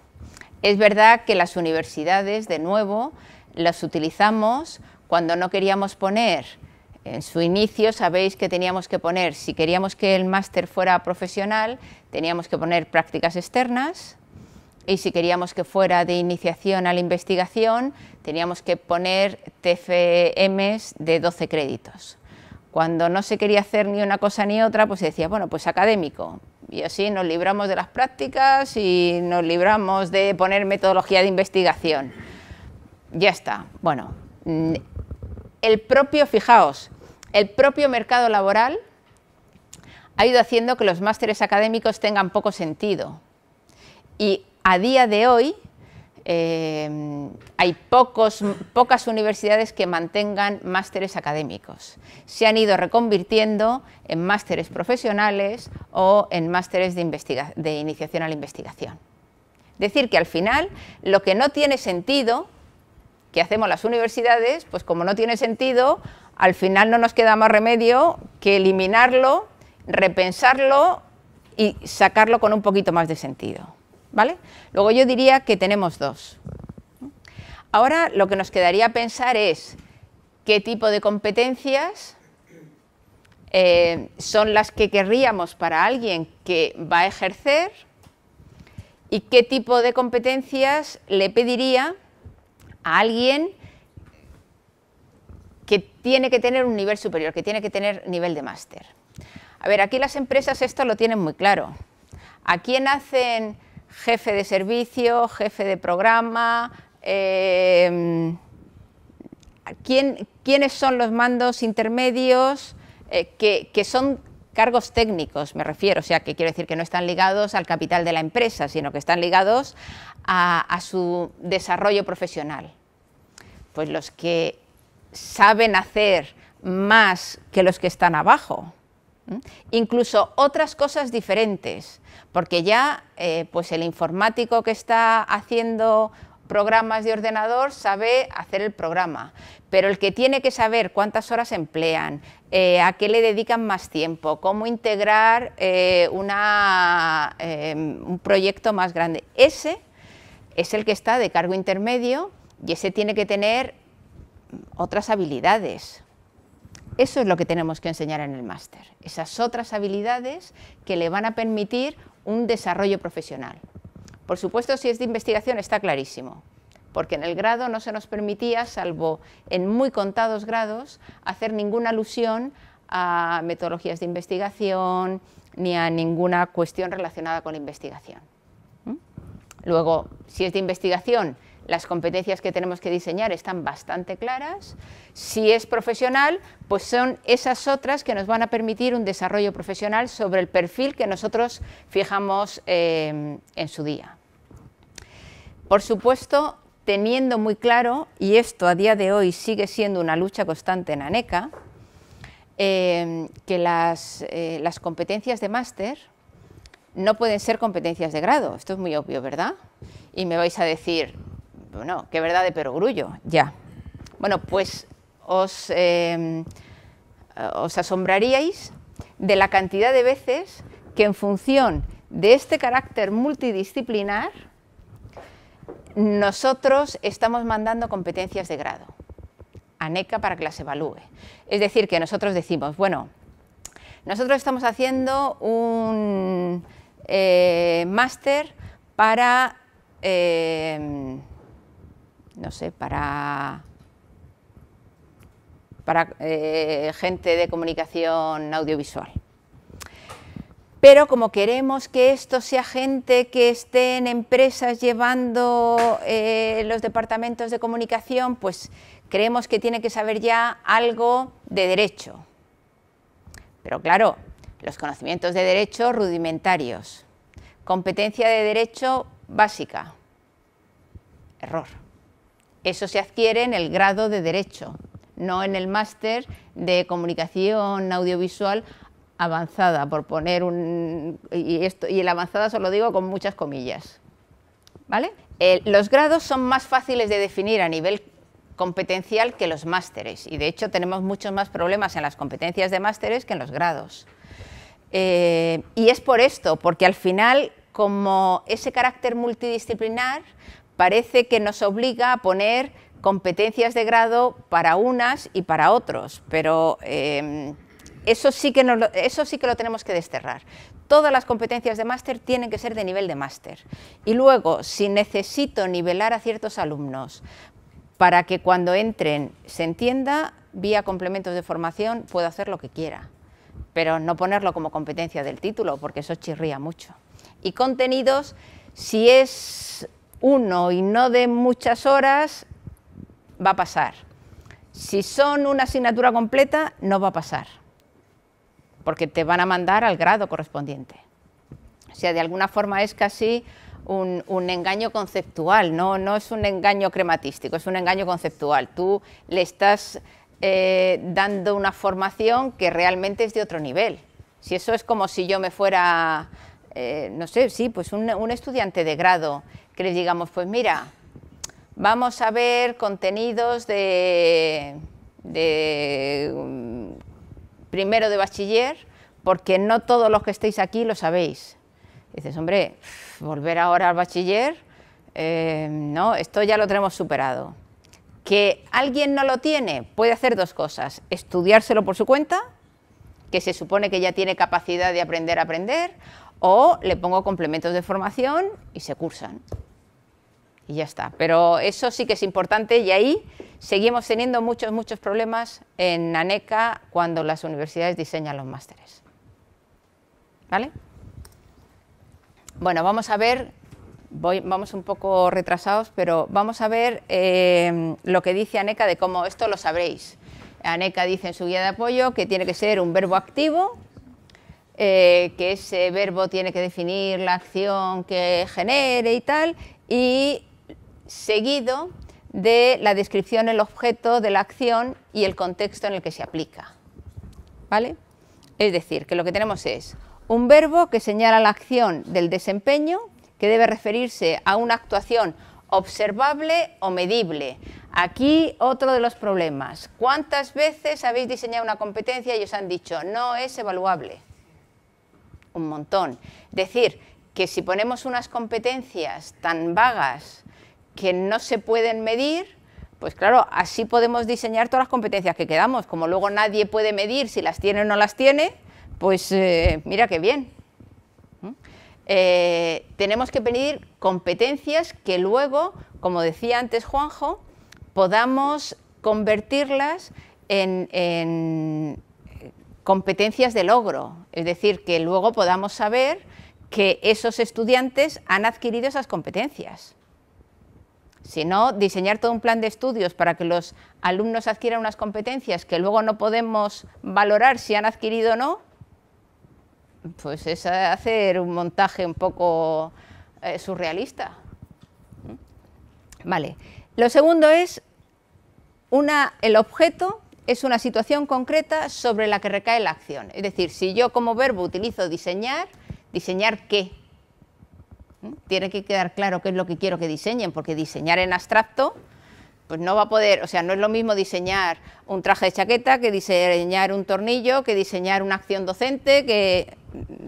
Es verdad que las universidades, de nuevo, las utilizamos cuando no queríamos poner En su inicio sabéis que teníamos que poner, si queríamos que el máster fuera profesional, teníamos que poner prácticas externas, y si queríamos que fuera de iniciación a la investigación, teníamos que poner TFMs de 12 créditos. Cuando no se quería hacer ni una cosa ni otra, pues se decía, bueno, pues académico. Y así nos libramos de las prácticas y nos libramos de poner metodología de investigación. Ya está. Bueno, fijaos, el propio mercado laboral ha ido haciendo que los másteres académicos tengan poco sentido. Y a día de hoy hay pocas universidades que mantengan másteres académicos. Se han ido reconvirtiendo en másteres profesionales o en másteres de iniciación a la investigación. Es decir, que al final lo que no tiene sentido, que hacemos las universidades, pues como no tiene sentido, al final no nos queda más remedio que eliminarlo, repensarlo y sacarlo con un poquito más de sentido. ¿Vale? Luego yo diría que tenemos dos. Ahora lo que nos quedaría pensar es qué tipo de competencias son las que querríamos para alguien que va a ejercer y qué tipo de competencias le pediría a alguien que tiene que tener un nivel superior, que tiene que tener nivel de máster. A ver, aquí las empresas esto lo tienen muy claro. ¿A quién hacen jefe de servicio, jefe de programa? ¿Quiénes son los mandos intermedios que son cargos técnicos, me refiero? O sea, que quiero decir que no están ligados al capital de la empresa, sino que están ligados a su desarrollo profesional. Pues los que saben hacer más que los que están abajo. Incluso otras cosas diferentes, porque ya pues el informático que está haciendo programas de ordenador sabe hacer el programa, pero el que tiene que saber cuántas horas emplean, a qué le dedican más tiempo, cómo integrar un proyecto más grande, ese es el que está de cargo intermedio y ese tiene que tener otras habilidades. Eso es lo que tenemos que enseñar en el máster, esas otras habilidades que le van a permitir un desarrollo profesional. Por supuesto, si es de investigación está clarísimo, porque en el grado no se nos permitía, salvo en muy contados grados, hacer ninguna alusión a metodologías de investigación ni a ninguna cuestión relacionada con la investigación. Luego, si es de investigación, las competencias que tenemos que diseñar están bastante claras. Si es profesional, pues son esas otras que nos van a permitir un desarrollo profesional sobre el perfil que nosotros fijamos en su día. Por supuesto, teniendo muy claro, y esto a día de hoy sigue siendo una lucha constante en ANECA, que las competencias de máster no pueden ser competencias de grado. Esto es muy obvio, ¿verdad? Y me vais a decir, bueno, qué verdad de perogrullo, ya. Bueno, pues os asombraríais de la cantidad de veces que en función de este carácter multidisciplinar nosotros estamos mandando competencias de grado a ANECA para que las evalúe. Es decir, que nosotros decimos, bueno, nosotros estamos haciendo un máster para, no sé, para gente de comunicación audiovisual. Pero como queremos que esto sea gente que esté en empresas llevando los departamentos de comunicación, pues creemos que tiene que saber ya algo de derecho. Pero claro, los conocimientos de derecho rudimentarios, competencia de derecho básica, error. Eso se adquiere en el grado de derecho, no en el máster de comunicación audiovisual avanzada, por poner y el avanzada se lo digo con muchas comillas, ¿vale? Los grados son más fáciles de definir a nivel competencial que los másteres, y de hecho tenemos muchos más problemas en las competencias de másteres que en los grados. Y es por esto, porque al final, como ese carácter multidisciplinar parece que nos obliga a poner competencias de grado para unas y para otros, pero eso sí que lo tenemos que desterrar. Todas las competencias de máster tienen que ser de nivel de máster. Y luego, si necesito nivelar a ciertos alumnos para que cuando entren se entienda, vía complementos de formación puedo hacer lo que quiera, pero no ponerlo como competencia del título, porque eso chirría mucho. Y contenidos, si es uno y no de muchas horas, va a pasar. Si son una asignatura completa, no va a pasar, porque te van a mandar al grado correspondiente. O sea, de alguna forma es casi un engaño conceptual, no es un engaño crematístico, es un engaño conceptual. Tú le estás dando una formación que realmente es de otro nivel. Si eso es como si yo me fuera, no sé, sí, pues un estudiante de grado, que les digamos, pues mira, vamos a ver contenidos de primero de bachiller, porque no todos los que estéis aquí lo sabéis. Y dices, hombre, volver ahora al bachiller, no, esto ya lo tenemos superado. Que alguien no lo tiene, puede hacer dos cosas: estudiárselo por su cuenta, que se supone que ya tiene capacidad de aprender a aprender, o le pongo complementos de formación y se cursan. Y ya está. Pero eso sí que es importante, y ahí seguimos teniendo muchos problemas en ANECA cuando las universidades diseñan los másteres. ¿Vale? Bueno, vamos a ver, vamos un poco retrasados, pero vamos a ver lo que dice ANECA de cómo esto lo sabréis. ANECA dice en su guía de apoyo que tiene que ser un verbo activo, que ese verbo tiene que definir la acción que genere y tal, y seguido de la descripción del objeto de la acción y el contexto en el que se aplica. ¿Vale? Es decir, que lo que tenemos es un verbo que señala la acción del desempeño, que debe referirse a una actuación observable o medible. Aquí otro de los problemas. ¿Cuántas veces habéis diseñado una competencia y os han dicho no es evaluable? Un montón. Decir que si ponemos unas competencias tan vagas que no se pueden medir, pues claro, así podemos diseñar todas las competencias que queramos. Como luego nadie puede medir si las tiene o no las tiene, pues mira qué bien. Tenemos que pedir competencias que luego, como decía antes Juanjo, podamos convertirlas en competencias de logro. Es decir, que luego podamos saber que esos estudiantes han adquirido esas competencias. Si no, diseñar todo un plan de estudios para que los alumnos adquieran unas competencias que luego no podemos valorar si han adquirido o no, pues es hacer un montaje un poco surrealista. Vale. Lo segundo es, el objeto es una situación concreta sobre la que recae la acción. Es decir, si yo como verbo utilizo diseñar, ¿diseñar qué? Tiene que quedar claro qué es lo que quiero que diseñen, porque diseñar en abstracto, pues no va a poder, o sea, no es lo mismo diseñar un traje de chaqueta que diseñar un tornillo, que diseñar una acción docente, que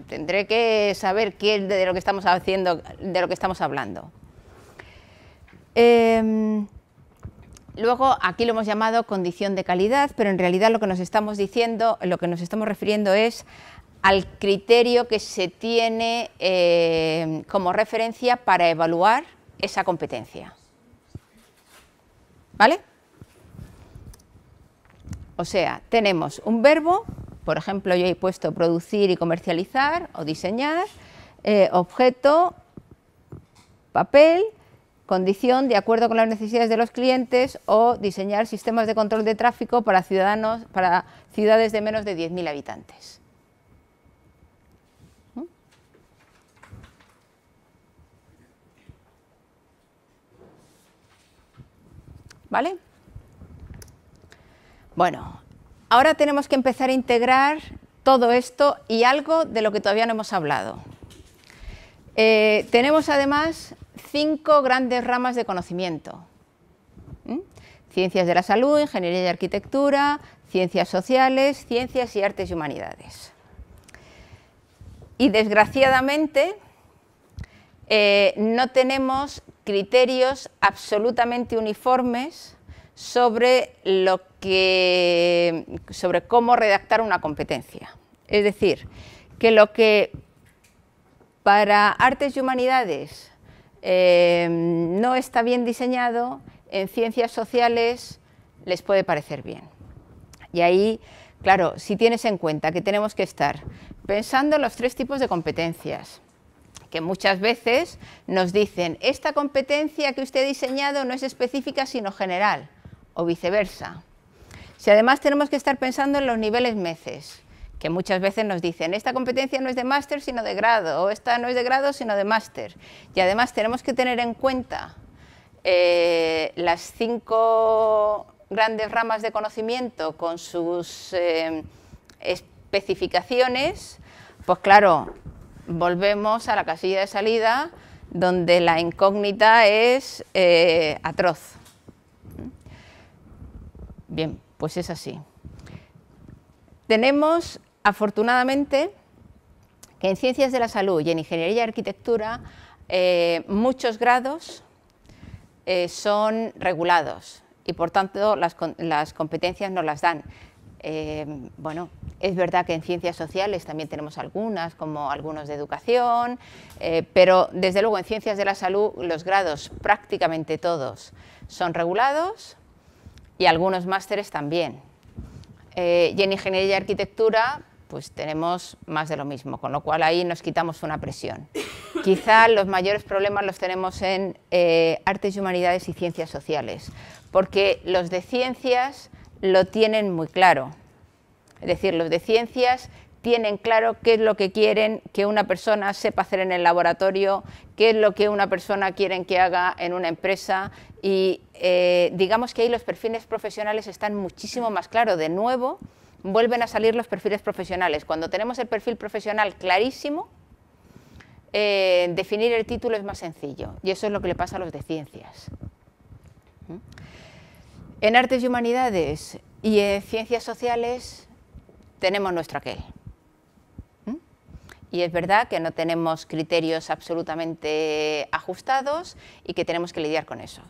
tendré que saber qué es de lo que estamos haciendo, de lo que estamos hablando. Luego, aquí lo hemos llamado condición de calidad, pero en realidad lo que nos estamos diciendo, lo que nos estamos refiriendo es al criterio que se tiene como referencia para evaluar esa competencia. ¿Vale? O sea, tenemos un verbo, por ejemplo, yo he puesto producir y comercializar o diseñar, objeto, papel, condición de acuerdo con las necesidades de los clientes, o diseñar sistemas de control de tráfico para ciudades de menos de 10.000 habitantes. ¿Vale? Bueno, ahora tenemos que empezar a integrar todo esto y algo de lo que todavía no hemos hablado. Tenemos además 5 grandes ramas de conocimiento. Ciencias de la salud, ingeniería y arquitectura, ciencias sociales, ciencias y artes y humanidades. Y desgraciadamente no tenemos criterios absolutamente uniformes sobre cómo redactar una competencia. Es decir, que lo que para artes y humanidades no está bien diseñado, en ciencias sociales les puede parecer bien. Y ahí, claro, si tienes en cuenta que tenemos que estar pensando en los 3 tipos de competencias, que muchas veces nos dicen, esta competencia que usted ha diseñado no es específica sino general, o viceversa. Si además tenemos que estar pensando en los niveles MECES, que muchas veces nos dicen, esta competencia no es de máster sino de grado, o esta no es de grado sino de máster. Y además tenemos que tener en cuenta las 5 grandes ramas de conocimiento con sus especificaciones, pues claro, volvemos a la casilla de salida donde la incógnita es atroz. Bien, pues es así. Tenemos, afortunadamente, que en Ciencias de la Salud y en Ingeniería y Arquitectura muchos grados son regulados y, por tanto, las competencias nos las dan. Bueno, es verdad que en Ciencias Sociales también tenemos algunas, como algunos de Educación, pero, desde luego, en Ciencias de la Salud los grados prácticamente todos son regulados y algunos másteres también. Y en Ingeniería y Arquitectura pues tenemos más de lo mismo, con lo cual ahí nos quitamos una presión. Quizá los mayores problemas los tenemos en Artes y Humanidades y Ciencias Sociales, porque los de Ciencias lo tienen muy claro. Es decir, los de Ciencias tienen claro qué es lo que quieren que una persona sepa hacer en el laboratorio, qué es lo que una persona quiere que haga en una empresa y digamos que ahí los perfiles profesionales están muchísimo más claros. De nuevo, vuelven a salir los perfiles profesionales. Cuando tenemos el perfil profesional clarísimo, definir el título es más sencillo y eso es lo que le pasa a los de Ciencias. En Artes y Humanidades y en Ciencias Sociales tenemos nuestro aquel. Y es verdad que no tenemos criterios absolutamente ajustados y que tenemos que lidiar con eso.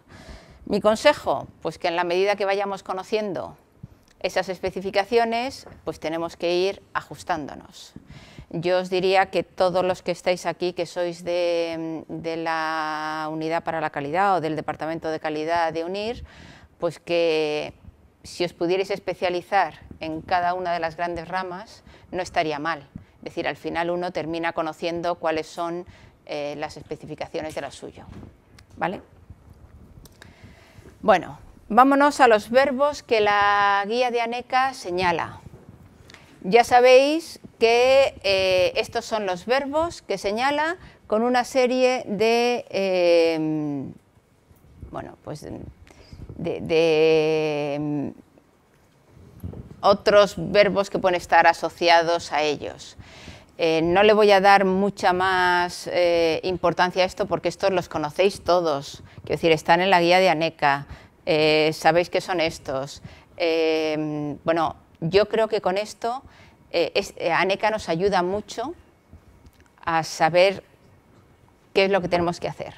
Mi consejo, pues que en la medida que vayamos conociendo esas especificaciones, pues tenemos que ir ajustándonos. Yo os diría que todos los que estáis aquí, que sois de la Unidad para la Calidad o del Departamento de Calidad de UNIR, pues que si os pudierais especializar en cada una de las grandes ramas, no estaría mal. Es decir, al final uno termina conociendo cuáles son las especificaciones de lo suyo. ¿Vale? Bueno, vámonos a los verbos que la guía de ANECA señala. Ya sabéis que estos son los verbos que señala con una serie de, bueno, pues de otros verbos que pueden estar asociados a ellos. No le voy a dar mucha más importancia a esto porque estos los conocéis todos, quiero decir, están en la guía de ANECA, sabéis qué son estos. Bueno, yo creo que con esto ANECA nos ayuda mucho a saber qué es lo que tenemos que hacer.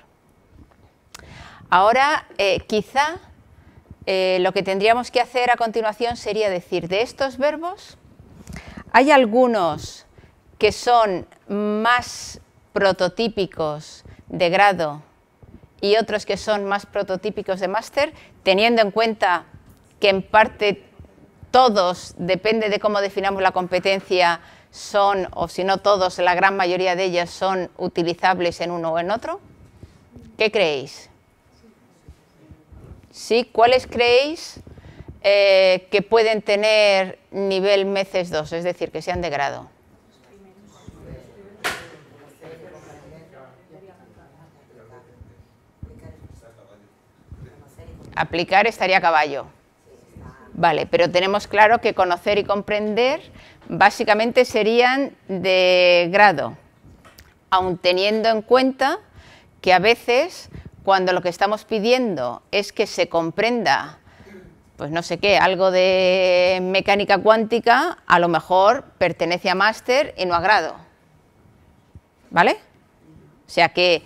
Ahora, quizá lo que tendríamos que hacer a continuación sería decir, de estos verbos, hay algunos que son más prototípicos de grado y otros que son más prototípicos de máster, teniendo en cuenta que en parte todos, depende de cómo definamos la competencia, son, o si no todos, la gran mayoría de ellas son utilizables en uno o en otro. ¿Qué creéis? ¿Sí? ¿Cuáles creéis que pueden tener nivel MECES 2, es decir, que sean de grado? Aplicar estaría a caballo. Vale, pero tenemos claro que conocer y comprender básicamente serían de grado, aun teniendo en cuenta que a veces cuando lo que estamos pidiendo es que se comprenda, pues no sé qué, algo de mecánica cuántica, a lo mejor pertenece a máster y no a grado. ¿Vale? O sea que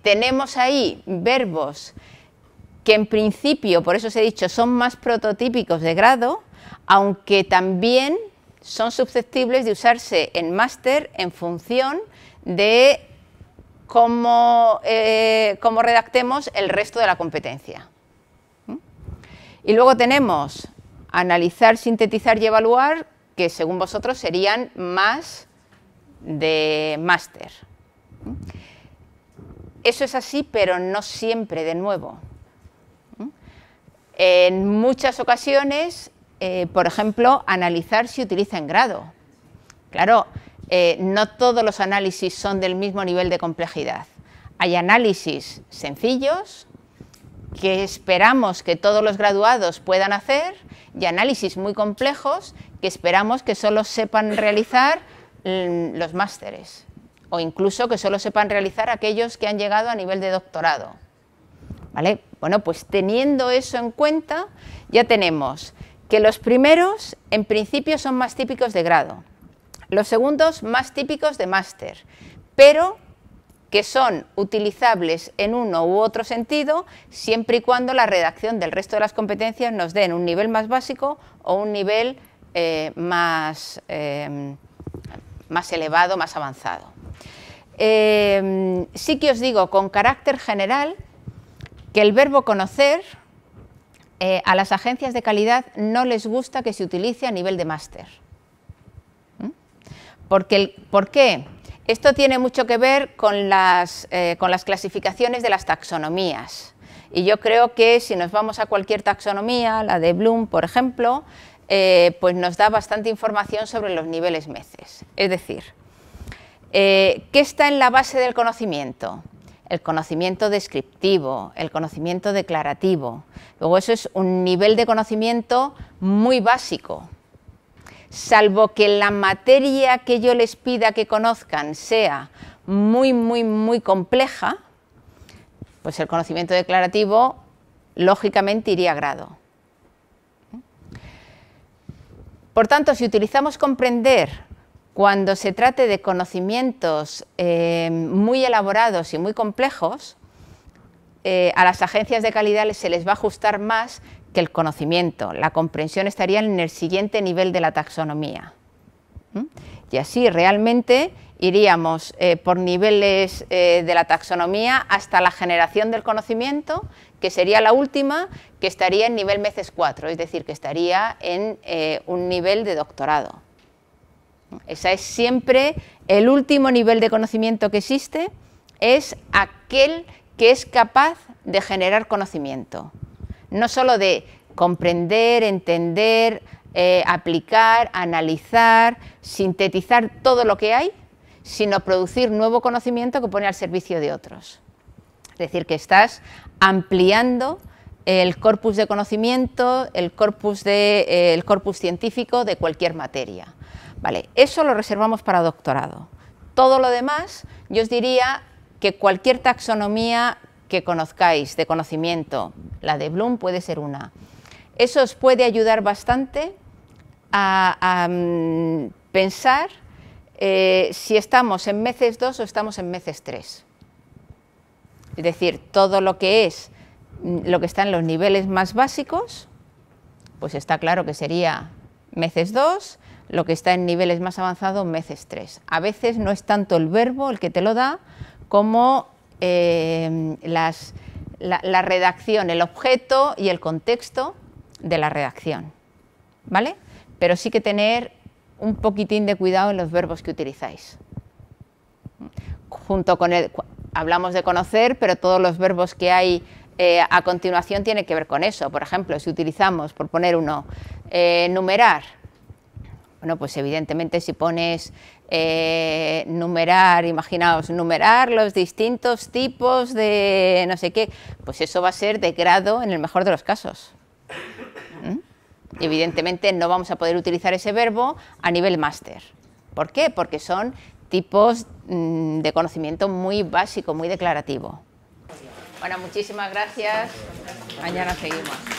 tenemos ahí verbos que en principio, por eso os he dicho, son más prototípicos de grado, aunque también son susceptibles de usarse en máster en función de cómo redactemos el resto de la competencia. Y luego tenemos analizar, sintetizar y evaluar, que según vosotros serían más de máster. Eso es así, pero no siempre, de nuevo. En muchas ocasiones, por ejemplo, analizar se utiliza en grado. Claro, no todos los análisis son del mismo nivel de complejidad. Hay análisis sencillos que esperamos que todos los graduados puedan hacer y análisis muy complejos que esperamos que solo sepan realizar los másteres o incluso que solo sepan realizar aquellos que han llegado a nivel de doctorado. ¿Vale? Bueno, pues teniendo eso en cuenta, ya tenemos que los primeros en principio son más típicos de grado, los segundos más típicos de máster, pero que son utilizables en uno u otro sentido siempre y cuando la redacción del resto de las competencias nos den un nivel más básico o un nivel más elevado, más avanzado. Sí que os digo con carácter general que el verbo conocer a las agencias de calidad no les gusta que se utilice a nivel de máster. ¿Por qué? Esto tiene mucho que ver con las clasificaciones de las taxonomías. Y yo creo que si nos vamos a cualquier taxonomía, la de Bloom, por ejemplo, pues nos da bastante información sobre los niveles MECES. Es decir, ¿qué está en la base del conocimiento? El conocimiento descriptivo, el conocimiento declarativo. Luego eso es un nivel de conocimiento muy básico. Salvo que la materia que yo les pida que conozcan sea muy compleja, pues el conocimiento declarativo lógicamente iría a grado. Por tanto, si utilizamos comprender cuando se trate de conocimientos muy elaborados y muy complejos, a las agencias de calidad se les va a ajustar más que el conocimiento. La comprensión estaría en el siguiente nivel de la taxonomía. Y así realmente iríamos por niveles de la taxonomía hasta la generación del conocimiento, que sería la última, que estaría en nivel MECES 4, es decir, que estaría en un nivel de doctorado. Ese es siempre el último nivel de conocimiento que existe, es aquel que es capaz de generar conocimiento. No solo de comprender, entender, aplicar, analizar, sintetizar todo lo que hay, sino producir nuevo conocimiento que pone al servicio de otros. Es decir, que estás ampliando el corpus de conocimiento, el corpus científico de cualquier materia. Vale, eso lo reservamos para doctorado. Todo lo demás, yo os diría que cualquier taxonomía que conozcáis de conocimiento, la de Bloom puede ser una. Eso os puede ayudar bastante a pensar si estamos en MECES 2 o estamos en MECES 3. Es decir, todo lo que está en los niveles más básicos, pues está claro que sería MECES 2, lo que está en niveles más avanzados, MECES 3. A veces no es tanto el verbo el que te lo da, como la redacción, el objeto y el contexto de la redacción, ¿vale? Pero sí que tener un poquitín de cuidado en los verbos que utilizáis. Junto con hablamos de conocer, pero todos los verbos que hay a continuación tienen que ver con eso. Por ejemplo, si utilizamos, por poner uno, numerar, bueno, pues evidentemente si pones numerar, imaginaos, numerar los distintos tipos de no sé qué, pues eso va a ser de grado en el mejor de los casos. Evidentemente no vamos a poder utilizar ese verbo a nivel máster. ¿Por qué? Porque son tipos de conocimiento muy básico, muy declarativo. Bueno, muchísimas gracias. Mañana seguimos.